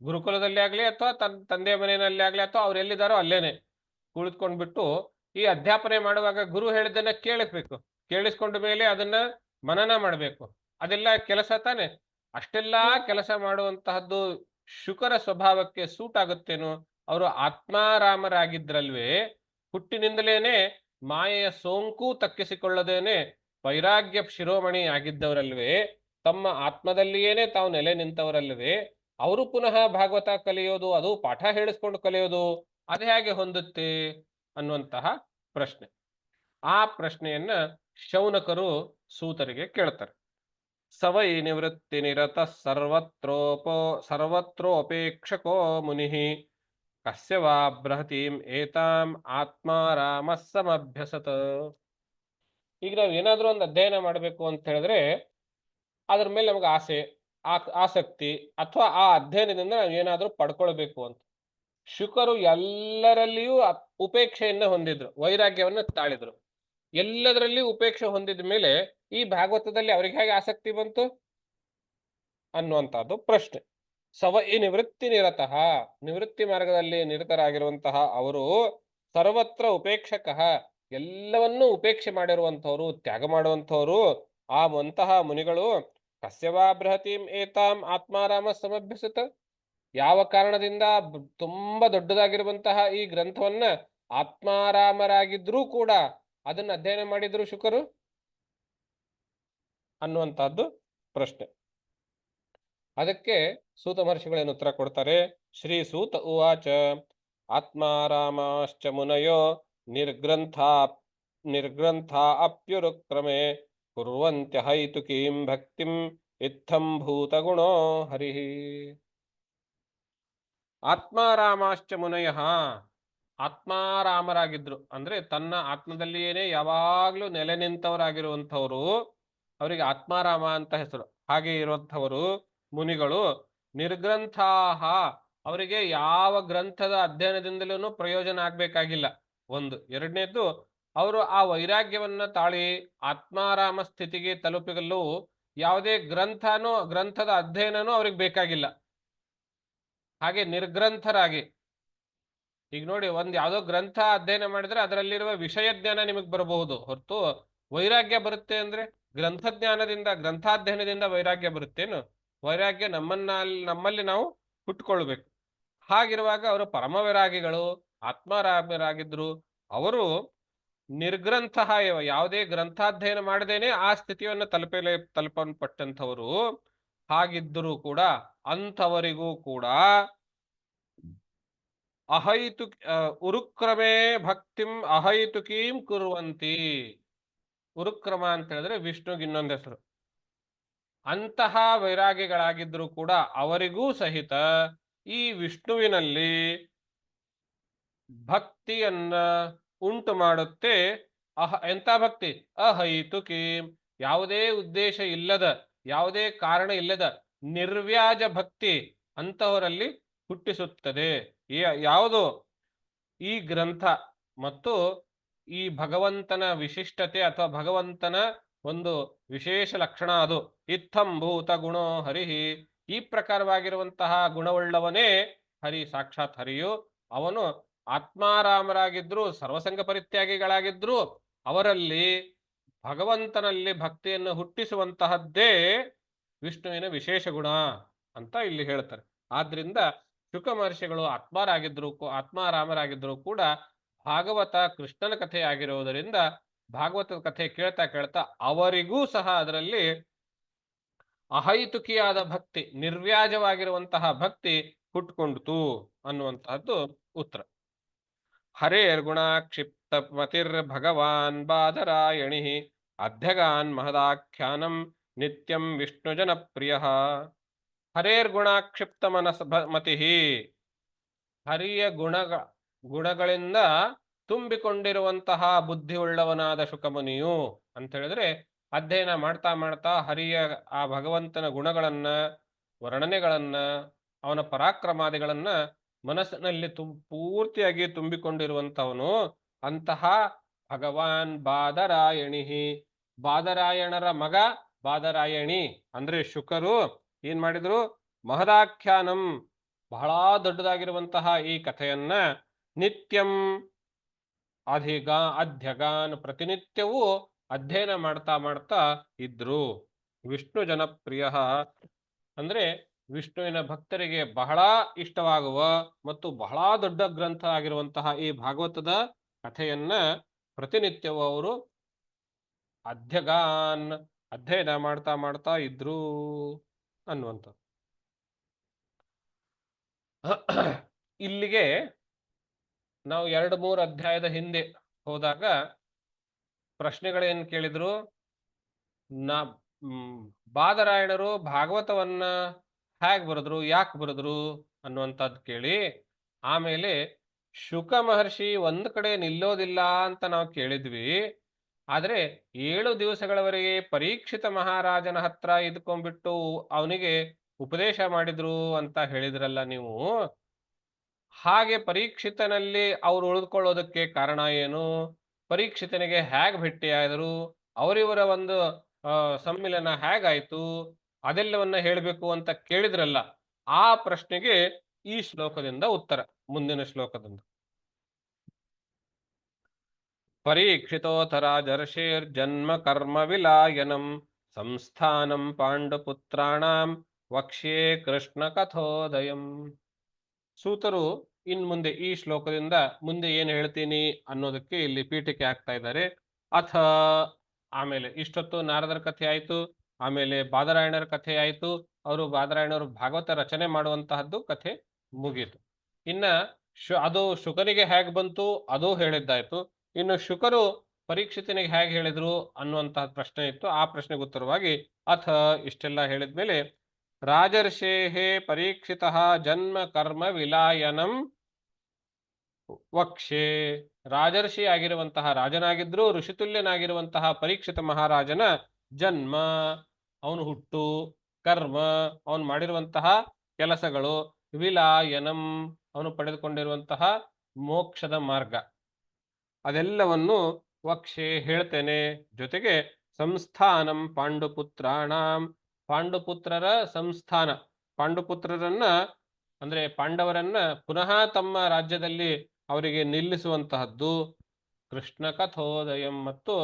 ಗುರುಕುಲದಲ್ಲಿ ಆಗ್ಲಿ ಅಥವಾ ತಂದೆ ಮನೆಯಲ್ಲಿ ಆಗ್ಲಿ ಅಥವಾ ಅವ್ರು ಎಲ್ಲಿದ್ದಾರೋ ಅಲ್ಲೇನೆ ಕುಳಿತುಕೊಂಡ್ಬಿಟ್ಟು ಈ ಅಧ್ಯಾಪನೆ ಮಾಡುವಾಗ ಗುರು ಹೇಳಿದ್ದನ್ನ ಕೇಳಿಸ್ಬೇಕು, ಕೇಳಿಸ್ಕೊಂಡ ಮೇಲೆ ಅದನ್ನ ಮನನ ಮಾಡಬೇಕು. ಅದೆಲ್ಲ ಕೆಲಸ ತಾನೆ. ಅಷ್ಟೆಲ್ಲಾ ಕೆಲಸ ಮಾಡುವಂತಹದ್ದು ಶುಕರ ಸ್ವಭಾವಕ್ಕೆ ಸೂಟ್ ಆಗುತ್ತೇನೋ? ಅವರು ಆತ್ಮಾರಾಮರಾಗಿದ್ರಲ್ವೇ, ಹುಟ್ಟಿನಿಂದಲೇನೆ ಮಾಯೆಯ ಸೋಂಕು ತಕ್ಕಿಸಿಕೊಳ್ಳದೇನೆ ವೈರಾಗ್ಯ ಶಿರೋಮಣಿ ಆಗಿದ್ದವರಲ್ವೇ, ತಮ್ಮ ಆತ್ಮದಲ್ಲಿಯೇನೆ ತಾವು ನೆಲೆ ನಿಂತವರಲ್ವೇ, ಅವರು ಪುನಃ ಭಾಗವತ ಕಲಿಯೋದು, ಅದು ಪಾಠ ಹೇಳಿಸ್ಕೊಂಡು ಕಲಿಯೋದು ಅದು ಹೇಗೆ ಹೊಂದುತ್ತೆ ಅನ್ನುವಂತಹ ಪ್ರಶ್ನೆ. ಆ ಪ್ರಶ್ನೆಯನ್ನ ಶೌನಕರು ಸೂತರಿಗೆ ಕೇಳ್ತಾರೆ. ಸವೈ ನಿವೃತ್ತಿ ನಿರತ ಸರ್ವತ್ರೋಪೇಕ್ಷಕೋ ಮುನಿ ಕಸ್ಯ ವಾ ಬೃಹತೀಂ ಏತಾಂ ಆತ್ಮಾರಾಮ ಸಮಭ್ಯಸತ. ಈಗ ನಾವು ಏನಾದ್ರೂ ಒಂದು ಅಧ್ಯಯನ ಮಾಡಬೇಕು ಅಂತ ಹೇಳಿದ್ರೆ ಅದ್ರ ಮೇಲೆ ನಮಗೆ ಆಸಕ್ತಿ ಅಥವಾ ಆ ಅಧ್ಯಯನದಿಂದ ನಾವು ಏನಾದ್ರೂ ಪಡ್ಕೊಳ್ಬೇಕು ಅಂತ. ಶುಕರು ಎಲ್ಲರಲ್ಲಿಯೂ ಉಪೇಕ್ಷೆಯನ್ನ ಹೊಂದಿದ್ರು, ವೈರಾಗ್ಯವನ್ನ ತಾಳಿದ್ರು. ಎಲ್ಲದರಲ್ಲಿ ಉಪೇಕ್ಷೆ ಹೊಂದಿದ ಮೇಲೆ ಈ ಭಾಗವತದಲ್ಲಿ ಅವ್ರಿಗೆ ಹೇಗೆ ಆಸಕ್ತಿ ಬಂತು ಅನ್ನುವಂತಹದ್ದು ಪ್ರಶ್ನೆ. ಈ ನಿವೃತ್ತಿ ನಿರತಃ, ನಿವೃತ್ತಿ ಮಾರ್ಗದಲ್ಲಿ ನಿರತರಾಗಿರುವಂತಹ ಅವರು ಸರ್ವತ್ರ ಉಪೇಕ್ಷಕ, ಎಲ್ಲವನ್ನೂ ಉಪೇಕ್ಷೆ ಮಾಡಿರುವಂತವ್ರು, ತ್ಯಾಗ ಮಾಡುವಂತವ್ರು ಆ ಅಂತಹ ಮುನಿಗಳು ಕಸ್ಯವಾ ಬೃಹತೀಂ ಏತಾಂ ಆತ್ಮಾರಾಮ ಸಮಭ್ಯಸತ, ಯಾವ ಕಾರಣದಿಂದ ತುಂಬಾ ದೊಡ್ಡದಾಗಿರುವಂತಹ ಈ ಗ್ರಂಥವನ್ನ ಆತ್ಮಾರಾಮರಾಗಿದ್ರೂ ಕೂಡ ಅದನ್ನ ಅಧ್ಯಯನ ಮಾಡಿದ್ರು ಶುಕರು ಅನ್ನುವಂತಹದ್ದು ಪ್ರಶ್ನೆ. ಅದಕ್ಕೆ ಸೂತ ಮಹರ್ಷಿಗಳೇನು ಉತ್ತರ ಕೊಡ್ತಾರೆ? ಶ್ರೀ ಸೂತ ಉವಾಚ ಆತ್ಮಾರಾಮಾಶ್ಚ ಮುನಯೋ ನಿರ್ಗ್ರಂಥ ಅಪ್ಯುರುಕ್ರಮೆ ಕುರ್ವಂತ್ಯ ಹೈತುಕೀಂ ಭಕ್ತಿಂ ಇತ್ತಂ ಭೂತಗುಣೋ ಹರಿ. ಆತ್ಮಾರಾಮಾಶ್ಚ ಮುನಯ, ಆತ್ಮಾರಾಮರಾಗಿದ್ರು ಅಂದ್ರೆ ತನ್ನ ಆತ್ಮದಲ್ಲಿಯೇನೆ ಯಾವಾಗ್ಲೂ ನೆಲೆ ನಿಂತವರಾಗಿರುವಂಥವ್ರು, ಅವರಿಗೆ ಆತ್ಮಾರಾಮ ಅಂತ ಹೆಸರು. ಹಾಗೆ ಇರುವಂಥವರು ಮುನಿಗಳು ನಿರ್ಗ್ರಂಥಾಹ, ಅವರಿಗೆ ಯಾವ ಗ್ರಂಥದ ಅಧ್ಯಯನದಿಂದಲೂ ಪ್ರಯೋಜನ ಆಗ್ಬೇಕಾಗಿಲ್ಲ. ಒಂದು. ಎರಡನೇದ್ದು, ಅವರು ಆ ವೈರಾಗ್ಯವನ್ನ ತಾಳಿ ಆತ್ಮಾರಾಮ ಸ್ಥಿತಿಗೆ ತಲುಪಲು ಯಾವುದೇ ಗ್ರಂಥದ ಅಧ್ಯಯನನೂ ಅವ್ರಿಗೆ ಬೇಕಾಗಿಲ್ಲ. ಹಾಗೆ ನಿರ್ಗ್ರಂಥರಾಗಿ, ಈಗ ನೋಡಿ, ಒಂದ್ ಯಾವ್ದೋ ಗ್ರಂಥ ಅಧ್ಯಯನ ಮಾಡಿದ್ರೆ ಅದರಲ್ಲಿರುವ ವಿಷಯ ಜ್ಞಾನ ನಿಮಗೆ ಬರಬಹುದು ಹೊರತು ವೈರಾಗ್ಯ ಬರುತ್ತೆ ಅಂದ್ರೆ ಗ್ರಂಥಜ್ಞಾನದಿಂದ, ಗ್ರಂಥಾಧ್ಯಯನದಿಂದ ವೈರಾಗ್ಯ ಬರುತ್ತೇನು? ವೈರಾಗ್ಯ ನಮ್ಮಲ್ಲಿ ನಾವು ಹುಟ್ಟುಕೊಳ್ಬೇಕು. ಹಾಗಿರುವಾಗ ಅವರು ಪರಮ ವೈರಾಗಿಗಳು, ಆತ್ಮಾರಾಮರಾಗಿದ್ರು. ಅವರು ನಿರ್ಗ್ರಂಥ, ಯಾವುದೇ ಗ್ರಂಥಾಧ್ಯಯನ ಮಾಡದೇನೆ ಆ ಸ್ಥಿತಿಯನ್ನು ತಲುಪಲ್ಪಟ್ಟಂಥವರು. ಹಾಗಿದ್ದರೂ ಕೂಡ ಅಂಥವರಿಗೂ ಕೂಡ ಅಹೈತು ಉರುಕ್ರಮೇ ಭಕ್ತಿಂ ಅಹೈತುಕೀಂ ಕುರುವಂತಿ. ಉರುಕ್ರಮ ಅಂತ ಹೇಳಿದ್ರೆ ವಿಷ್ಣುಗೆ ಇನ್ನೊಂದು ಹೆಸರು. ಅಂತಹ ವೈರಾಗಿಗಳಾಗಿದ್ರು ಕೂಡ ಅವರಿಗೂ ಸಹಿತ ಈ ವಿಷ್ಣುವಿನಲ್ಲಿ ಭಕ್ತಿಯನ್ನ ಉಂಟು ಮಾಡುತ್ತೆ. ಎಂಥ ಭಕ್ತಿ? ಅಹೈತುಕಿ, ಯಾವುದೇ ಉದ್ದೇಶ ಇಲ್ಲದ, ಯಾವುದೇ ಕಾರಣ ಇಲ್ಲದ ನಿರ್ವ್ಯಾಜ ಭಕ್ತಿ ಅಂತವರಲ್ಲಿ ಹುಟ್ಟಿಸುತ್ತದೆ. ಯಾವುದು? ಈ ಗ್ರಂಥ ಮತ್ತು ಈ ಭಗವಂತನ ವಿಶಿಷ್ಟತೆ ಅಥವಾ ಭಗವಂತನ ಒಂದು ವಿಶೇಷ ಲಕ್ಷಣ ಅದು. ಇತ್ತಂಭೂತ ಗುಣೋ ಹರಿಹಿ, ಈ ಪ್ರಕಾರವಾಗಿರುವಂತಹ ಗುಣವುಳ್ಳವನೇ ಹರಿ, ಸಾಕ್ಷಾತ್ ಹರಿಯು. ಅವನು ಆತ್ಮಾರಾಮರಾಗಿದ್ರು, ಸರ್ವಸಂಗ ಪರಿತ್ಯಾಗಿಗಳಾಗಿದ್ರು, ಅವರಲ್ಲಿ ಭಗವಂತನಲ್ಲಿ ಭಕ್ತಿಯನ್ನು ಹುಟ್ಟಿಸುವಂತಹದ್ದೇ ವಿಷ್ಣುವಿನ ವಿಶೇಷ ಗುಣ ಅಂತ ಇಲ್ಲಿ ಹೇಳ್ತಾರೆ. ಆದ್ರಿಂದ ಶುಕ ಮಹರ್ಷಿಗಳು ಆತ್ಮಾರಾಮರಾಗಿದ್ರು ಕೂಡ ಭಾಗವತ ಕೃಷ್ಣನ ಕಥೆ ಆಗಿರುವುದರಿಂದ ಭಾಗವತದ ಕಥೆ ಕೇಳ್ತಾ ಕೇಳ್ತಾ ಅವರಿಗೂ ಸಹ ಅದರಲ್ಲಿ ಅಹೈತುಕಿಯಾದ ಭಕ್ತಿ, ನಿರ್ವ್ಯಾಜವಾಗಿರುವಂತಹ ಭಕ್ತಿ ಹುಟ್ಕೊಂಡಿತು ಅನ್ನುವಂತಹದ್ದು ಉತ್ತರ. ಹರೇರ್ಗುಣ ಕ್ಷಿಪ್ತ ಮತಿರ್ ಭಗವಾನ್ ಬಾದರಾಯಣಿ ಅಧ್ಯಗಾನ್ ಮಹದಾಖ್ಯಾನಂ ನಿತ್ಯಂ ವಿಷ್ಣು ಜನಪ್ರಿಯ. ಹರೇರ್ಗುಣ ಕ್ಷಿಪ್ತ ಮತಿ, ಹರಿಯ ಗುಣಗಳಿಂದ ತುಂಬಿಕೊಂಡಿರುವಂತಹ ಬುದ್ಧಿಯುಳ್ಳವನಾದ ಶುಕಮುನಿಯು ಅಂತ ಹೇಳಿದ್ರೆ, ಅಧ್ಯಯನ ಮಾಡ್ತಾ ಮಾಡ್ತಾ ಹರಿಯ ಆ ಭಗವಂತನ ಗುಣಗಳನ್ನ, ವರ್ಣನೆಗಳನ್ನ, ಅವನ ಪರಾಕ್ರಮಾದಿಗಳನ್ನ ಮನಸ್ಸಿನಲ್ಲಿ ಪೂರ್ತಿಯಾಗಿ ತುಂಬಿಕೊಂಡಿರುವಂತವನು. ಅಂತಹ ಭಗವಾನ್ ಬಾದರಾಯಣಿ, ಬಾದರಾಯಣರ ಮಗ ಬಾದರಾಯಣಿ ಅಂದ್ರೆ ಶುಕರು ಏನ್ ಮಾಡಿದ್ರು? ಮಹದಾಖ್ಯಾನಂ, ಬಹಳ ದೊಡ್ಡದಾಗಿರುವಂತಹ ಈ ಕಥೆಯನ್ನ ನಿತ್ಯಂ ಅಧ್ಯಗಾನ್, ಪ್ರತಿನಿತ್ಯವೂ ಅಧ್ಯಯನ ಮಾಡ್ತಾ ಮಾಡ್ತಾ ಇದ್ರು. ವಿಷ್ಣು ಜನಪ್ರಿಯ ಅಂದ್ರೆ ವಿಷ್ಣುವಿನ ಭಕ್ತರಿಗೆ ಬಹಳ ಇಷ್ಟವಾಗುವ ಮತ್ತು ಬಹಳ ದೊಡ್ಡ ಗ್ರಂಥ ಆಗಿರುವಂತಹ ಈ ಭಾಗವತದ ಕಥೆಯನ್ನ ಪ್ರತಿನಿತ್ಯವೂ ಅವರು ಅಧ್ಯಯನ ಮಾಡ್ತಾ ಮಾಡ್ತಾ ಇದ್ರು ಅನ್ನುವಂಥ. ಇಲ್ಲಿಗೆ ನಾವು 2-3 ಅಧ್ಯಾಯದ ಹಿಂದೆ ಹೋದಾಗ ಪ್ರಶ್ನೆಗಳೇನು ಕೇಳಿದ್ರು? ಬಾದರಾಯಣರು ಭಾಗವತವನ್ನ ಹೇಗೆ ಬರೆದ್ರು, ಯಾಕೆ ಬರೆದ್ರು ಅನ್ನುವಂಥದ್ದು ಕೇಳಿ, ಆಮೇಲೆ ಶುಕ ಮಹರ್ಷಿ ಒಂದ್ ಕಡೆ ನಿಲ್ಲೋದಿಲ್ಲ ಅಂತ ನಾವು ಕೇಳಿದ್ವಿ. ಆದ್ರೆ 7 ದಿವಸಗಳವರೆಗೆ ಪರೀಕ್ಷಿತ ಮಹಾರಾಜನ ಹತ್ರ ಇದ್ಕೊಂಡ್ಬಿಟ್ಟು ಅವನಿಗೆ ಉಪದೇಶ ಮಾಡಿದ್ರು ಅಂತ ಹೇಳಿದ್ರಲ್ಲ ನೀವು. ಹಾಗೆ ಪರೀಕ್ಷಿತನಲ್ಲಿ ಅವ್ರು ಉಳಿದುಕೊಳ್ಳೋದಕ್ಕೆ ಕಾರಣ ಏನು? ಪರೀಕ್ಷಿತನಿಗೆ ಹೇಗೆ ಭೇಟಿಯಾದರು? ಅವರಿವರ ಒಂದು ಸಮ್ಮಿಲನ ಹೇಗಾಯ್ತು? ಅದೆಲ್ಲವನ್ನ ಹೇಳಬೇಕು ಅಂತ ಕೇಳಿದ್ರಲ್ಲ. ಆ ಪ್ರಶ್ನೆಗೆ ಈ ಶ್ಲೋಕದಿಂದ ಉತ್ತರ, ಮುಂದಿನ ಶ್ಲೋಕದಿಂದ. ಪರೀಕ್ಷಿತೋಥರಾಜರ್ಷೇರ್ ಜನ್ಮ ಕರ್ಮ ವಿಲಾಯನಂ ಸಂಸ್ಥಾನಂ ಪಾಂಡುಪುತ್ರಾಣಾಂ ವಕ್ಷ್ಯೇ ಕೃಷ್ಣ ಕಥೋದಯಂ. ಸೂತರು ಇನ್ ಮುಂದೆ ಈ ಶ್ಲೋಕದಿಂದ ಮುಂದೆ ಏನು ಹೇಳ್ತೀನಿ ಅನ್ನೋದಕ್ಕೆ ಇಲ್ಲಿ ಪೀಠಿಕೆ ಆಗ್ತಾ ಇದ್ದಾರೆ. ಅಥ, ಆಮೇಲೆ ಇಷ್ಟೊತ್ತು ನಾರದರ ಕಥೆ ಆಯ್ತು, ಆಮೇಲೆ ಬಾದರಾಯಣರ ಕಥೆ ಆಯ್ತು. ಅವರು ಬಾದರಾಯಣರು ಭಾಗವತ ರಚನೆ ಮಾಡುವಂತಹದ್ದು ಕಥೆ ಮುಗೀತು. ಇನ್ನ ಅದು ಶುಕನಿಗೆ ಹೇಗೆ ಬಂತು ಅದು ಹೇಳಿದ್ದಾಯ್ತು. ಇನ್ನು ಶುಕರು ಪರೀಕ್ಷಿತನಿಗೆ ಹೇಗೆ ಹೇಳಿದ್ರು ಅನ್ನುವಂತಹ ಪ್ರಶ್ನೆ ಇತ್ತು. ಆ ಪ್ರಶ್ನೆಗೆ ಉತ್ತರವಾಗಿ ಅಥ ಇಷ್ಟೆಲ್ಲ ಹೇಳಿದ್ಮೇಲೆ ರಾಜರ್ಷೇಹೇ ಪರೀಕ್ಷಿತ ಜನ್ಮ ಕರ್ಮ ವಿಲಾಯನಂ ವಕ್ಷೆ, ರಾಜರ್ಷಿ ಆಗಿರುವಂತಹ, ರಾಜನಾಗಿದ್ರು ಋಷಿತುಲ್ಯನಾಗಿರುವಂತಹ ಪರೀಕ್ಷಿತ ಮಹಾರಾಜನ ಜನ್ಮ, ಅವನು ಹುಟ್ಟು, ಕರ್ಮ, ಅವನು ಮಾಡಿರುವಂತಹ ಕೆಲಸಗಳು, ವಿಲಾಯನಂ, ಅವನು ಪಡೆದುಕೊಂಡಿರುವಂತಹ ಮೋಕ್ಷದ ಮಾರ್ಗ, ಅದೆಲ್ಲವನ್ನು ವಕ್ಷೆ ಹೇಳ್ತೇನೆ. ಜೊತೆಗೆ ಸಂಸ್ಥಾನಂ ಪಾಂಡುಪುತ್ರಾಣಾಂ, ಪಾಂಡುಪುತ್ರರ ಸಂಸ್ಥಾನ, ಪಾಂಡುಪುತ್ರರನ್ನ ಅಂದ್ರೆ ಪಾಂಡವರನ್ನ ಪುನಃ ತಮ್ಮ ರಾಜ್ಯದಲ್ಲಿ ಅವರಿಗೆ ನಿಲ್ಲಿಸುವಂತಹದ್ದು, ಕೃಷ್ಣ ಕಥೋದಯಂ, ಮತ್ತು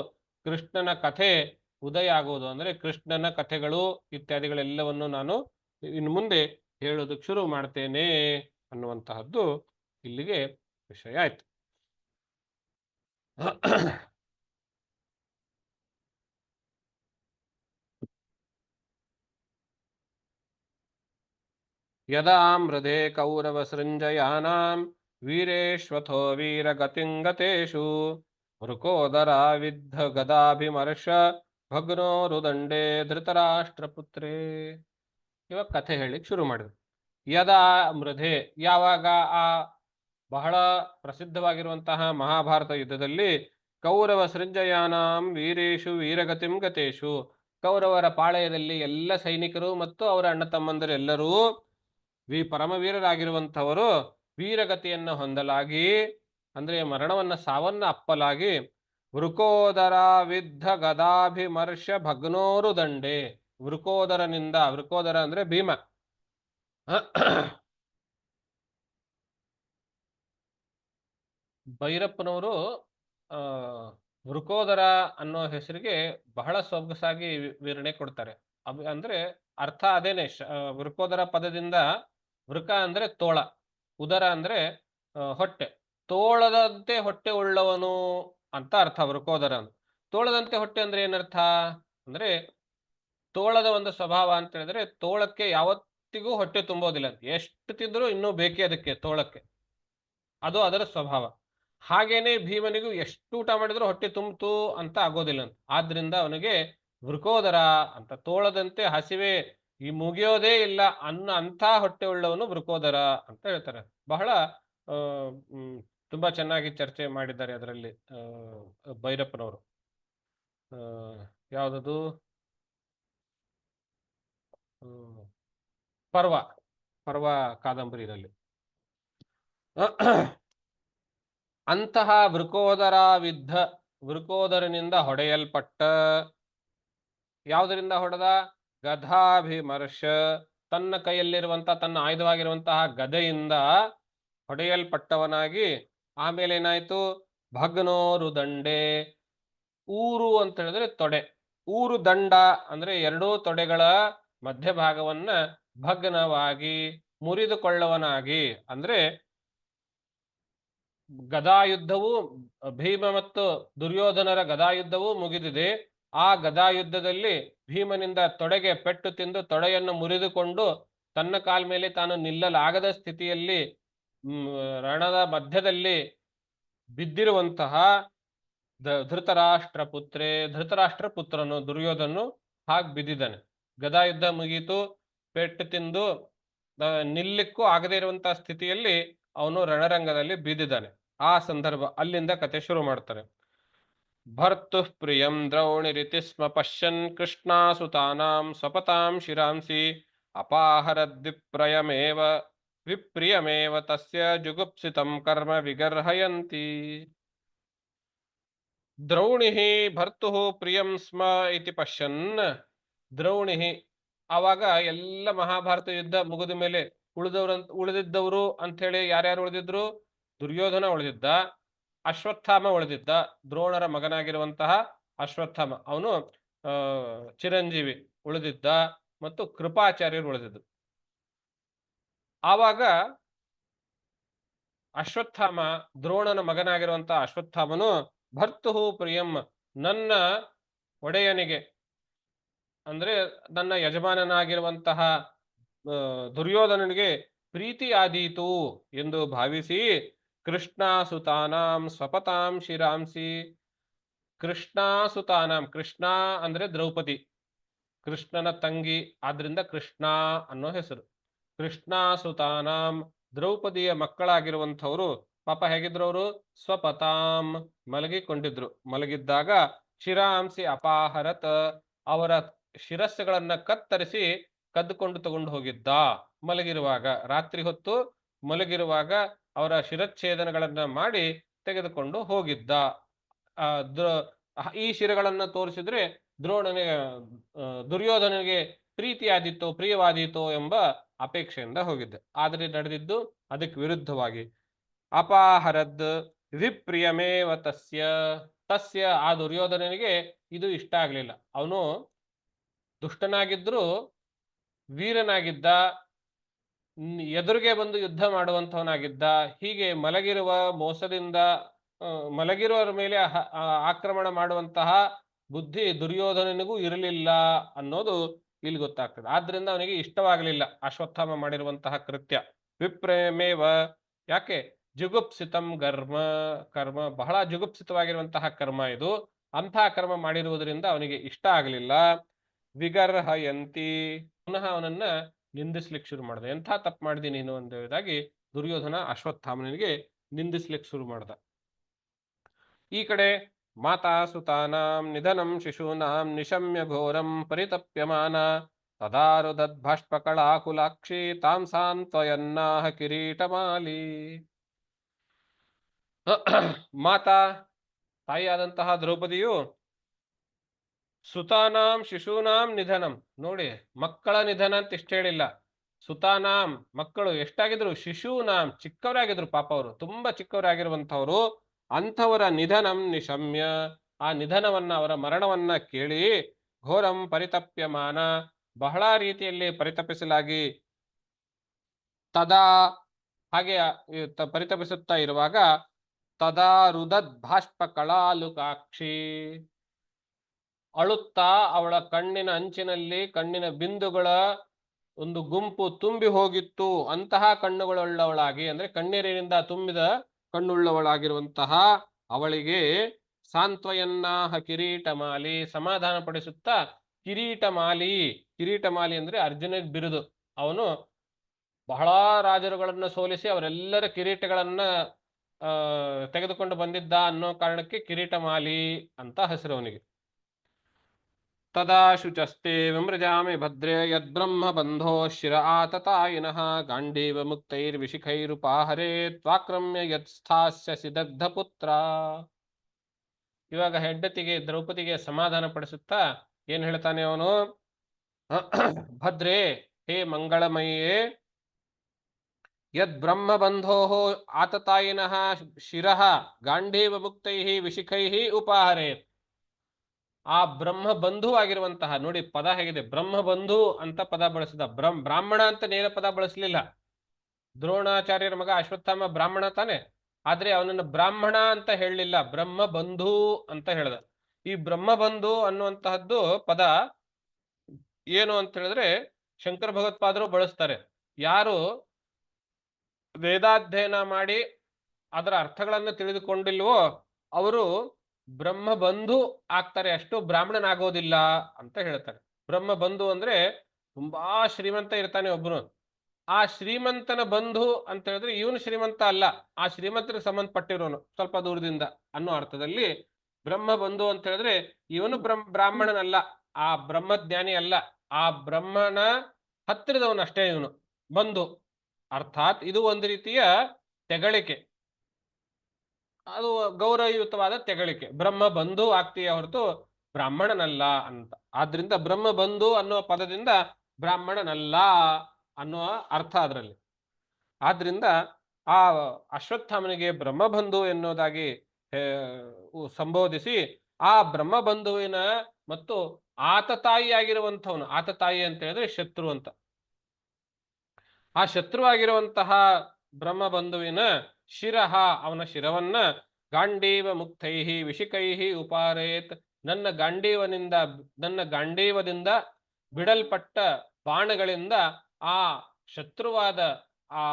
ಕೃಷ್ಣನ ಕಥೆ ಉದಯ ಆಗುವುದು ಅಂದ್ರೆ ಕೃಷ್ಣನ ಕಥೆಗಳು ಇತ್ಯಾದಿಗಳೆಲ್ಲವನ್ನು ನಾನು ಇನ್ನು ಮುಂದೆ ಹೇಳೋದಕ್ಕೆ ಶುರು ಮಾಡ್ತೇನೆ ಅನ್ನುವಂತಹದ್ದು ಇಲ್ಲಿಗೆ ವಿಷಯ ಆಯ್ತು. ಯದಾ ಮೃದೆ ಕೌರವ ಸೃಂಜಯಾನಾಂ ವೀರೇಶ್ವಥೋ ವೀರಗತಿಂಗತೇಷು ವೃಕೋದರ ವಿದ್ಧ ಗದಾಭಿಮರ್ಶ ಭಗ್ನೋರುದಂಡೇ ಧೃತರಾಷ್ಟ್ರಪುತ್ರೇ. ಇವಾಗ ಕಥೆ ಹೇಳಿಕ್ ಶುರು ಮಾಡಿದ್ರು. ಯದಾ ಮೃಧೆ, ಯಾವಾಗ ಆ ಬಹಳ ಪ್ರಸಿದ್ಧವಾಗಿರುವಂತಹ ಮಹಾಭಾರತ ಯುದ್ಧದಲ್ಲಿ ಕೌರವ ಸೃಂಜಯಾನಾಂ ವೀರೇಶು ವೀರಗತಿಂ ಗತೇಶು, ಕೌರವರ ಪಾಳೆಯದಲ್ಲಿ ಎಲ್ಲ ಸೈನಿಕರು ಮತ್ತು ಅವರ ಅಣ್ಣ ತಮ್ಮಂದರು ಎಲ್ಲರೂ ಪರಮವೀರರಾಗಿರುವಂಥವರು ವೀರಗತಿಯನ್ನು ಹೊಂದಲಾಗಿ, ಅಂದ್ರೆ ಮರಣವನ್ನ ಸಾವನ್ನ ಅಪ್ಪಲಾಗಿ, ವೃಕೋದರ ವಿದ್ಧ ಗದಾಭಿಮರ್ಶ ಭಗ್ನೋರು ದಂಡೆ, ವೃಕೋದರನಿಂದ, ವೃಕೋದರ ಅಂದ್ರೆ ಭೀಮ, ಭೈರಪ್ಪನವರು ವೃಕೋದರ ಅನ್ನೋ ಹೆಸರಿಗೆ ಬಹಳ ಸೊಗಸಾಗಿ ವಿವರಣೆ ಕೊಡ್ತಾರೆ. ಅಂದ್ರೆ ಅರ್ಥ ಅದೇನೆ. ವೃಕೋದರ ಪದದಿಂದ ವೃಕ ಅಂದ್ರೆ ತೋಳ, ಉದರ ಅಂದ್ರೆ ಹೊಟ್ಟೆ, ತೋಳದಂತೆ ಹೊಟ್ಟೆ ಉಳ್ಳವನು ಅಂತ ಅರ್ಥ ವೃಕೋದರ. ತೋಳದಂತೆ ಹೊಟ್ಟೆ ಅಂದ್ರೆ ಏನರ್ಥ ಅಂದ್ರೆ, ತೋಳದ ಒಂದು ಸ್ವಭಾವ ಅಂತ ಹೇಳಿದ್ರೆ ತೋಳಕ್ಕೆ ಯಾವತ್ತಿಗೂ ಹೊಟ್ಟೆ ತುಂಬೋದಿಲ್ಲ, ಎಷ್ಟು ತಿಂದರೂ ಇನ್ನೂ ಬೇಕೇ ಅದಕ್ಕೆ, ತೋಳಕ್ಕೆ ಅದು ಅದರ ಸ್ವಭಾವ. ಹಾಗೇನೆ ಭೀಮನಿಗೂ ಎಷ್ಟು ಊಟ ಮಾಡಿದ್ರು ಹೊಟ್ಟೆ ತುಂಬಿತು ಅಂತ ಆಗೋದಿಲ್ಲ, ಆದ್ರಿಂದ ಅವನಿಗೆ ವೃಕೋದರ ಅಂತ, ತೋಳದಂತೆ ಹಸಿವೆ ಈ ಮುಗಿಯೋದೇ ಇಲ್ಲ ಅಂತ ಹೊಟ್ಟೆ ಉಳ್ಳವನು ವೃಕೋದರ ಅಂತ ಹೇಳ್ತಾರೆ. ಬಹಳ ತುಂಬಾ ಚೆನ್ನಾಗಿ ಚರ್ಚೆ ಮಾಡಿದ್ದಾರೆ ಅದರಲ್ಲಿ ಭೈರಪ್ಪನವರು. ಯಾವುದದು ಪರ್ವ ಕಾದಂಬರಿಯಲ್ಲಿ. ಅಂತಹ ವೃಕೋದರ ವಿದ್ಧ, ವೃಕೋದರನಿಂದ ಹೊಡೆಯಲ್ಪಟ್ಟ, ಯಾವುದರಿಂದ ಹೊಡೆದ? ಗದಾಭಿಮರ್ಶ, ತನ್ನ ಕೈಯಲ್ಲಿರುವಂತಹ, ತನ್ನ ಆಯುಧವಾಗಿರುವಂತಹ ಗದೆಯಿಂದ ಹೊಡೆಯಲ್ಪಟ್ಟವನಾಗಿ, ಆಮೇಲೆ ಏನಾಯ್ತು? ಭಗ್ನೋರು ದಂಡೆ, ಊರು ಅಂತ ಹೇಳಿದ್ರೆ ತೊಡೆ, ಊರು ದಂಡ ಅಂದ್ರೆ ಎರಡೂ ತೊಡೆಗಳ ಮಧ್ಯಭಾಗವನ್ನ ಭಗ್ನವಾಗಿ ಮುರಿದುಕೊಳ್ಳವನಾಗಿ, ಅಂದ್ರೆ ಗದಾಯುದ್ಧವು, ಭೀಮ ಮತ್ತು ದುರ್ಯೋಧನರ ಗದಾಯುದ್ಧವು ಮುಗಿದಿದೆ. ಆ ಗದಾಯುದ್ಧದಲ್ಲಿ ಭೀಮನಿಂದ ತೊಡೆಗೆ ಪೆಟ್ಟು ತಿಂದು ತೊಡೆಯನ್ನು ಮುರಿದುಕೊಂಡು ತನ್ನ ಕಾಲ ಮೇಲೆ ತಾನು ನಿಲ್ಲಲಾಗದ ಸ್ಥಿತಿಯಲ್ಲಿ ರಣದ ಮಧ್ಯದಲ್ಲಿ ಬಿದ್ದಿರುವಂತಹ ಧೃತರಾಷ್ಟ್ರ ಪುತ್ರೇ, ಧೃತರಾಷ್ಟ್ರ ಪುತ್ರನು ದುರ್ಯೋಧನು ಹಾಗೆ ಬಿದ್ದಿದ್ದಾನೆ. ಗದಾಯುದ್ಧ ಮುಗೀತು, ಪೆಟ್ಟು ತಿಂದು ನಿಲ್ಲಿಕ್ಕೂ ಆಗದೇ ಇರುವಂತಹ ಸ್ಥಿತಿಯಲ್ಲಿ ಅವನು ರಣರಂಗದಲ್ಲಿ ಬಿದ್ದಿದ್ದಾನೆ. ಆ ಸಂದರ್ಭ ಅಲ್ಲಿಂದ ಕತೆ ಶುರು ಮಾಡ್ತಾರೆ. ಭರ್ತು ಪ್ರಿಯಂ ದ್ರೌಣಿರಿತಿ ಸ್ಮ ಪಶ್ಯನ್ ಕೃಷ್ಣಾಸುತಾನಾಂ ಸ್ವಪತಾಂ ಶಿರಾಂಸಿ ಅಪಾಹರದ್ವಿಪ್ರಯಮೇವ ವಿಪ್ರಿಯಮೇವ ತಸ್ಯ ಜುಗುಪ್ಸಿತಂ ಕರ್ಮ ವಿಗರ್ಹಯಂತಿ. ದ್ರೌಣಿಃ ಭರ್ತು ಪ್ರಿಯಂ ಸ್ಮ ಇತಿ ಪಶ್ಯನ್, ದ್ರೌಣಿಃ ಆವಾಗ ಎಲ್ಲ ಮಹಾಭಾರತ ಯುದ್ಧ ಮುಗಿದ ಮೇಲೆ ಉಳಿದಿದ್ದವರು ಅಂತ ಹೇಳಿ ಯಾರ್ಯಾರು ಉಳಿದಿದ್ರು? ದುರ್ಯೋಧನ ಉಳಿದಿದ್ದ, ಅಶ್ವತ್ಥಾಮ ಉಳಿದಿದ್ದ, ದ್ರೋಣರ ಮಗನಾಗಿರುವಂತಹ ಅಶ್ವತ್ಥಾಮ ಅವನು ಚಿರಂಜೀವಿ ಉಳಿದಿದ್ದ, ಮತ್ತು ಕೃಪಾಚಾರ್ಯರು ಉಳಿದಿದ್ದು. ಆವಾಗ ಅಶ್ವತ್ಥಾಮ, ದ್ರೋಣನ ಮಗನಾಗಿರುವಂತಹ ಅಶ್ವತ್ಥಾಮನು ಭರ್ತು ಪ್ರಿಯಂ, ನನ್ನ ಒಡೆಯನಿಗೆ ಅಂದ್ರೆ ನನ್ನ ಯಜಮಾನನಾಗಿರುವಂತಹ ದುರ್ಯೋಧನನಿಗೆ ಪ್ರೀತಿ ಆದೀತು ಎಂದು ಭಾವಿಸಿ ಕೃಷ್ಣಾಸುತಾನಾಂ ಸ್ವಪತಾಂ ಶಿರಾಂಸಿ, ಕೃಷ್ಣಾಸುತಾನಾಂ, ಕೃಷ್ಣ ಅಂದ್ರೆ ದ್ರೌಪದಿ, ಕೃಷ್ಣನ ತಂಗಿ, ಆದ್ರಿಂದ ಕೃಷ್ಣ ಅನ್ನೋ ಹೆಸರು. ಕೃಷ್ಣಾಸುತಾನಾಂ, ದ್ರೌಪದಿಯ ಮಕ್ಕಳಾಗಿರುವಂಥವರು ಪಾಪ ಹೇಗಿದ್ರು ಅವರು? ಸ್ವಪತಾಂ, ಮಲಗಿಕೊಂಡಿದ್ರು. ಮಲಗಿದ್ದಾಗ ಶಿರಾಂಸಿ ಅಪಾಹರತ್, ಅವರ ಶಿರಸ್ಸುಗಳನ್ನ ಕತ್ತರಿಸಿ ಕದ್ದುಕೊಂಡು ತಗೊಂಡು ಹೋಗಿದ್ದ. ಮಲಗಿರುವಾಗ, ರಾತ್ರಿ ಹೊತ್ತು ಮಲಗಿರುವಾಗ ಅವರ ಶಿರಚ್ಛೇದನಗಳನ್ನ ಮಾಡಿ ತೆಗೆದುಕೊಂಡು ಹೋಗಿದ್ದ. ಈ ಶಿರಗಳನ್ನ ತೋರಿಸಿದ್ರೆ ದುರ್ಯೋಧನಿಗೆ ಪ್ರೀತಿಯಾದಿತ್ತೋ, ಪ್ರಿಯವಾದೀತೋ ಎಂಬ ಅಪೇಕ್ಷೆಯಿಂದ ಹೋಗಿದ್ದ. ಆದರೆ ನಡೆದಿದ್ದು ಅದಕ್ಕೆ ವಿರುದ್ಧವಾಗಿ. ಅಪಾಹರದ್ ವಿಪ್ರಿಯಮೇವ ತಸ್ಯ, ತಸ್ಯ ಆ ದುರ್ಯೋಧನನಿಗೆ ಇದು ಇಷ್ಟ ಆಗ್ಲಿಲ್ಲ. ಅವನು ದುಷ್ಟನಾಗಿದ್ರು ವೀರನಾಗಿದ್ದ, ಎದುರಿಗೆ ಬಂದು ಯುದ್ಧ ಮಾಡುವಂಥವನಾಗಿದ್ದ. ಹೀಗೆ ಮಲಗಿರುವ ಮೋಸದಿಂದ ಮಲಗಿರುವವರ ಮೇಲೆ ಆಕ್ರಮಣ ಮಾಡುವಂತಹ ಬುದ್ಧಿ ದುರ್ಯೋಧನನಿಗೂ ಇರಲಿಲ್ಲ ಅನ್ನೋದು ಇಲ್ಲಿ ಗೊತ್ತಾಗ್ತದೆ. ಆದ್ರಿಂದ ಅವನಿಗೆ ಇಷ್ಟವಾಗಲಿಲ್ಲ ಅಶ್ವತ್ಥಾಮ ಮಾಡಿರುವಂತಹ ಕೃತ್ಯ. ವಿಪ್ರೇಮೇವ, ಯಾಕೆ? ಜುಗುಪ್ಸಿತಂ ಕರ್ಮ ಬಹಳ ಜುಗುಪ್ಸಿತವಾಗಿರುವಂತಹ ಕರ್ಮ ಇದು. ಅಂತಹ ಕರ್ಮ ಮಾಡಿರುವುದರಿಂದ ಅವನಿಗೆ ಇಷ್ಟ ಆಗಲಿಲ್ಲ. ವಿಗರ್ಹಯಂತಿ, ಪುನಃ ಅವನನ್ನ ನಿಂದಿಸ್ಲಿಕ್ಕೆ ಶುರು ಮಾಡ್ದ. ಎಂಥ ತಪ್ಪು ಮಾಡಿದಿ ನೀನು ಅಂದಾಗಿ ದುರ್ಯೋಧನ ಅಶ್ವತ್ಥಾಮನಿಗೆ ನಿಂದಿಸ್ಲಿಕ್ಕೆ ಶುರು ಮಾಡ್ದ. ಈ ಕಡೆ ಮಾತಾ ಸುತಾನಾಂ ನಿಧನಂ ಶಿಶೂನಾಂ ನಿಶಮ್ಯ ಘೋರಂ ಪರಿತಪ್ಯಮಾನ ತದಾರುದದ್ಭಾಷ್ಪಕಳಾಕುಲಾಕ್ಷಿ ತಾಂ ಸಾಂತ್ವಯನ್ನಾಹ ಕಿರೀಟಮಾಲಿ. ಮಾತಾ, ತಾಯಿಯಾದಂತಹ ದ್ರೌಪದಿಯು ಸುತಾನಾಂ ಶಿಶೂನಾಂ ನಿಧನಂ, ನೋಡಿ ಮಕ್ಕಳ ನಿಧನ ಅಂತ ಇಷ್ಟ ಹೇಳಿಲ್ಲ. ಸುತಾನಾಂ ಮಕ್ಕಳು ಎಷ್ಟಾಗಿದ್ರು, ಶಿಶೂನಾಂ ಚಿಕ್ಕವರಾಗಿದ್ರು, ಪಾಪ ಅವರು ತುಂಬಾ ಚಿಕ್ಕವರಾಗಿರುವಂತವರು, ಅಂಥವರ ನಿಧನಂ ನಿಶಮ್ಯ, ಆ ನಿಧನವನ್ನ ಅವರ ಮರಣವನ್ನ ಕೇಳಿ ಘೋರಂ ಪರಿತಪ್ಯಮಾನ ಬಹಳ ರೀತಿಯಲ್ಲಿ ಪರಿತಪಿಸಲಾಗಿ ತದಾ ಹಾಗೆ ಪರಿತಪಿಸುತ್ತಾ ಇರುವಾಗ ತದಾ ರುದದ್ ಭಾಷ್ಪ ಕಳಾಲುಕಾಕ್ಷಿ, ಅಳುತ್ತಾ ಅವಳ ಕಣ್ಣಿನ ಅಂಚಿನಲ್ಲಿ ಕಣ್ಣಿನ ಬಿಂದುಗಳ ಒಂದು ಗುಂಪು ತುಂಬಿ ಹೋಗಿತ್ತು. ಅಂತಹ ಕಣ್ಣುಗಳುಳ್ಳವಳಾಗಿ, ಅಂದ್ರೆ ಕಣ್ಣೀರಿನಿಂದ ತುಂಬಿದ ಕಣ್ಣುಳ್ಳವಳಾಗಿರುವಂತಹ ಅವಳಿಗೆ ಸಾಂತ್ವಯನ್ನಾಹ ಕಿರೀಟಮಾಲಿ, ಸಮಾಧಾನ ಪಡಿಸುತ್ತಾ ಕಿರೀಟಮಾಲಿ, ಕಿರೀಟಮಾಲಿ ಅಂದ್ರೆ ಅರ್ಜುನಿಗೆ ಬಿರುದು. ಅವನು ಬಹಳ ರಾಜರುಗಳನ್ನ ಸೋಲಿಸಿ ಅವರೆಲ್ಲರ ಕಿರೀಟಗಳನ್ನ ತೆಗೆದುಕೊಂಡು ಬಂದಿದ್ದ ಅನ್ನೋ ಕಾರಣಕ್ಕೆ ಕಿರೀಟಮಾಲಿ ಅಂತ ಹೆಸರು ಅವನಿಗೆ. ತದಾ ಶುಚಸ್ತೆ ವಿಮೃಜಾಮಿ ಭದ್ರೇ ಯದ್ಬ್ರಹ್ಮ ಬಂಧೋ ಶಿರ ಆತತಾಯಿನಃ ಗಾಂಡೀವ ಮುಕ್ತೈರ್ವಿಶಿಖೈರುಪಾಹರೇ ತ್ವಾಕ್ರಮ್ಯ ಯತ್ಸ್ಥಾಸ್ಯಸಿ ದಗ್ಧ ಪುತ್ರ. ಇವಾಗ ಹೆಂಡತಿಗೆ ದ್ರೌಪದಿಗೆ ಸಮಾಧಾನ ಪಡಿಸುತ್ತಾ ಏನ್ ಹೇಳ್ತಾನೆ ಅವನು, ಭದ್ರೇ ಹೇ ಮಂಗಳಮಯೇ, ಯದ್ ಬ್ರಹ್ಮ ಬಂಧೋ ಆತತಾಯಿನಃ ಶಿರಃ ಗಾಂಡೀವ ಮುಕ್ತೈಹಿ ವಿಶಿಖೈಹಿ ಉಪಾಹರೇತ್. ಆ ಬ್ರಹ್ಮ ಬಂಧು ಆಗಿರುವಂತಹ, ನೋಡಿ ಪದ ಹೇಗಿದೆ, ಬ್ರಹ್ಮ ಬಂಧು ಅಂತ ಪದ ಬಳಸಿದ. ಬ್ರಾಹ್ಮಣ ಅಂತ ನೇರ ಪದ ಬಳಸಲಿಲ್ಲ. ದ್ರೋಣಾಚಾರ್ಯರ ಮಗ ಅಶ್ವತ್ಥಾಮ ಬ್ರಾಹ್ಮಣ ತಾನೆ, ಆದ್ರೆ ಅವನನ್ನು ಬ್ರಾಹ್ಮಣ ಅಂತ ಹೇಳಲಿಲ್ಲ, ಬ್ರಹ್ಮ ಬಂಧು ಅಂತ ಹೇಳ್ದ. ಈ ಬ್ರಹ್ಮ ಬಂಧು ಅನ್ನುವಂತಹದ್ದು ಪದ ಏನು ಅಂತ ಹೇಳಿದ್ರೆ ಶಂಕರ ಭಗವತ್ಪಾದರು ಬಳಸ್ತಾರೆ. ಯಾರು ವೇದಾಧ್ಯಯನ ಮಾಡಿ ಅದರ ಅರ್ಥಗಳನ್ನು ತಿಳಿದುಕೊಂಡಿಲ್ವೋ ಅವರು ಬ್ರಹ್ಮ ಬಂಧು ಆಗ್ತಾರೆ, ಅಷ್ಟು ಬ್ರಾಹ್ಮಣನಾಗೋದಿಲ್ಲ ಅಂತ ಹೇಳ್ತಾರೆ. ಬ್ರಹ್ಮ ಬಂಧು ಅಂದ್ರೆ ತುಂಬಾ ಶ್ರೀಮಂತ ಇರ್ತಾನೆ ಒಬ್ಬನು, ಆ ಶ್ರೀಮಂತನ ಬಂಧು ಅಂತ ಹೇಳಿದ್ರೆ ಇವನು ಶ್ರೀಮಂತ ಅಲ್ಲ, ಆ ಶ್ರೀಮಂತರಿಗೆ ಸಂಬಂಧಪಟ್ಟಿರೋನು ಸ್ವಲ್ಪ ದೂರದಿಂದ ಅನ್ನೋ ಅರ್ಥದಲ್ಲಿ ಬ್ರಹ್ಮ ಬಂಧು ಅಂತ ಹೇಳಿದ್ರೆ ಇವನು ಬ್ರಾಹ್ಮಣನಲ್ಲ, ಆ ಬ್ರಹ್ಮಜ್ಞಾನಿ ಅಲ್ಲ, ಆ ಬ್ರಹ್ಮನ ಹತ್ತಿರದವನಷ್ಟೇ ಇವನು ಬಂಧು. ಅರ್ಥಾತ್ ಇದು ಒಂದು ರೀತಿಯ ತೆಗಳಿಕೆ, ಅದು ಗೌರವಯುತವಾದ ತೆಗಳಿಕೆ. ಬ್ರಹ್ಮ ಬಂಧು ಆಗ್ತೀಯ ಹೊರತು ಬ್ರಾಹ್ಮಣನಲ್ಲ ಅಂತ. ಆದ್ರಿಂದ ಬ್ರಹ್ಮ ಬಂಧು ಅನ್ನುವ ಪದದಿಂದ ಬ್ರಾಹ್ಮಣನಲ್ಲ ಅನ್ನುವ ಅರ್ಥ ಅದರಲ್ಲಿ. ಆದ್ರಿಂದ ಆ ಅಶ್ವತ್ಥಾಮನಿಗೆ ಬ್ರಹ್ಮಬಂಧು ಎನ್ನುವುದಾಗಿ ಸಂಬೋಧಿಸಿ ಆ ಬ್ರಹ್ಮಬಂಧುವಿನ ಮತ್ತು ಆತತಾಯಿಯಾಗಿರುವಂಥವನು, ಆತತಾಯಿ ಅಂತ ಹೇಳಿದ್ರೆ ಶತ್ರು ಅಂತ, ಆ ಶತ್ರುವಾಗಿರುವಂತಹ ಬ್ರಹ್ಮಬಂಧುವಿನ ಶಿರಹ ಅವನ ಶಿರವನ್ನ ಗಾಂಡೀವ ಮುಕ್ತೈಹಿ ವಿಶಿಕೈಹಿ ಉಪಾರೇತ್, ನನ್ನ ಗಾಂಡೀವದಿಂದ ಬಿಡಲ್ಪಟ್ಟ ಬಾಣಗಳಿಂದ ಆ ಶತ್ರುವಾದ ಆ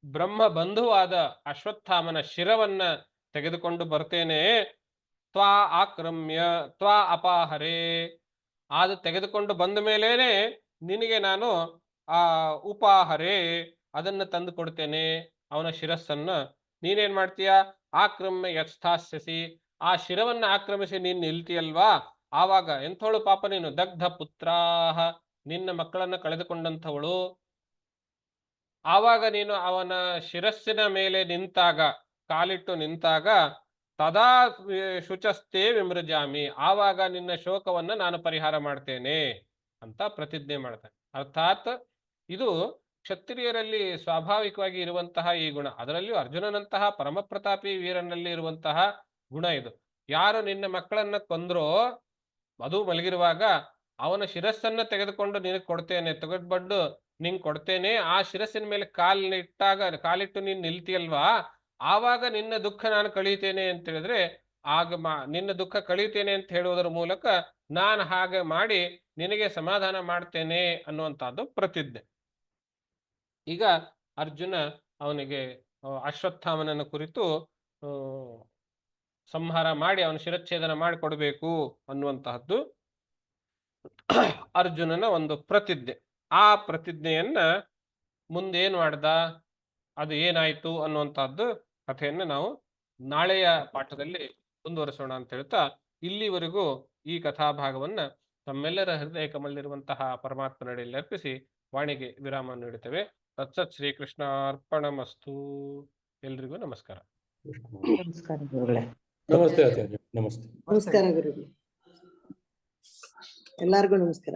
ಬ್ರಹ್ಮ ಬಂಧುವಾದ ಅಶ್ವತ್ಥಾಮನ ಶಿರವನ್ನ ತೆಗೆದುಕೊಂಡು ಬರ್ತೇನೆ. ತ್ವಾ ಆಕ್ರಮ್ಯ ತ್ವಾ ಅಪಾಹರೇ, ಅದು ತೆಗೆದುಕೊಂಡು ಬಂದ ಮೇಲೇನೆ ನಿನಗೆ ನಾನು ಆ ಉಪಾಹರೇ ಅದನ್ನ ತಂದು ಕೊಡ್ತೇನೆ, ಅವನ ಶಿರಸ್ಸನ್ನ. ನೀನೇನ್ ಮಾಡ್ತೀಯ, ಆಕ್ರಮ್ಯ ಯತ್ಸ್ಥಾಸ್ಯಸಿ, ಆ ಶಿರವನ್ನ ಆಕ್ರಮಿಸಿ ನೀನ್ ನಿಲ್ತೀಯಲ್ವಾ, ಆವಾಗ ಎಂಥವಳು ಪಾಪ ನೀನು, ದಗ್ಧ ಪುತ್ರಾಹ, ನಿನ್ನ ಮಕ್ಕಳನ್ನ ಕಳೆದುಕೊಂಡಂಥವಳು. ಆವಾಗ ನೀನು ಅವನ ಶಿರಸ್ಸಿನ ಮೇಲೆ ನಿಂತಾಗ, ಕಾಲಿಟ್ಟು ನಿಂತಾಗ ತದಾ ಶುಚಸ್ತೆ ವಿಮೃಜಾಮಿ, ಆವಾಗ ನಿನ್ನ ಶೋಕವನ್ನ ನಾನು ಪರಿಹಾರ ಮಾಡ್ತೇನೆ ಅಂತ ಪ್ರತಿಜ್ಞೆ ಮಾಡ್ತಾನೆ. ಅರ್ಥಾತ್ ಇದು ಕ್ಷತ್ರಿಯರಲ್ಲಿ ಸ್ವಾಭಾವಿಕವಾಗಿ ಇರುವಂತಹ ಈ ಗುಣ, ಅದರಲ್ಲಿಯೂ ಅರ್ಜುನನಂತಹ ಪರಮಪ್ರತಾಪಿ ವೀರನಲ್ಲಿ ಇರುವಂತಹ ಗುಣ ಇದು. ಯಾರು ನಿನ್ನ ಮಕ್ಕಳನ್ನ ಕೊಂದ್ರೋ, ಅದು ಮಲಗಿರುವಾಗ ಅವನ ಶಿರಸ್ಸನ್ನ ತೆಗೆದುಕೊಂಡು ನಿನಗೆ ಕೊಡ್ತೇನೆ, ತೆಗೆದ್ಬಂದು ನಿಂಗೆ ಕೊಡ್ತೇನೆ, ಆ ಶಿರಸ್ಸಿನ ಮೇಲೆ ಕಾಲಿಟ್ಟು ನೀನ್ ನಿಲ್ತಿಯಲ್ವಾ, ಆವಾಗ ನಿನ್ನ ದುಃಖ ನಾನು ಕಳೀತೇನೆ ಅಂತ ಹೇಳಿದ್ರೆ, ಆಗ ನಿನ್ನ ದುಃಖ ಕಳೀತೇನೆ ಅಂತ ಹೇಳುವುದರ ಮೂಲಕ ನಾನು ಹಾಗೆ ಮಾಡಿ ನಿನಗೆ ಸಮಾಧಾನ ಮಾಡ್ತೇನೆ ಅನ್ನುವಂಥದ್ದು ಪ್ರತಿಜ್ಞೆ. ಈಗ ಅರ್ಜುನ ಅವನಿಗೆ ಅಶ್ವತ್ಥಾಮನನ್ನ ಕುರಿತು ಸಂಹಾರ ಮಾಡಿ ಅವನ ಶಿರಚ್ಛೇದನ ಮಾಡಿಕೊಡ್ಬೇಕು ಅನ್ನುವಂತಹದ್ದು ಅರ್ಜುನನ ಒಂದು ಪ್ರತಿಜ್ಞೆ. ಆ ಪ್ರತಿಜ್ಞೆಯನ್ನ ಮುಂದೇನ್ ಮಾಡ್ದ, ಅದು ಏನಾಯ್ತು ಅನ್ನುವಂತಹದ್ದು ಕಥೆಯನ್ನ ನಾವು ನಾಳೆಯ ಪಾಠದಲ್ಲಿ ಮುಂದುವರಿಸೋಣ ಅಂತ ಹೇಳ್ತಾ ಇಲ್ಲಿವರೆಗೂ ಈ ಕಥಾಭಾಗವನ್ನ ತಮ್ಮೆಲ್ಲರ ಹೃದಯ ಕಮಲಿರುವಂತಹ ಪರಮಾತ್ಮ ನಡೆಯಲ್ಲಿ ಅರ್ಪಿಸಿ ವಾಣಿಗೆ ವಿರಾಮ ನೀಡುತ್ತೇವೆ. ತತ್ಸತ್ ಶ್ರೀಕೃಷ್ಣಾರ್ಪಣಮಸ್ತು. ಎಲ್ರಿಗೂ ನಮಸ್ಕಾರ. ನಮಸ್ಕಾರ ಗುರುಗಳೇ. ನಮಸ್ತೆ ಆಚಾರ್ಯ. ನಮಸ್ತೆ. ನಮಸ್ಕಾರ ಗುರುಗಳೇ. ಎಲ್ಲರಿಗೂ ನಮಸ್ಕಾರ.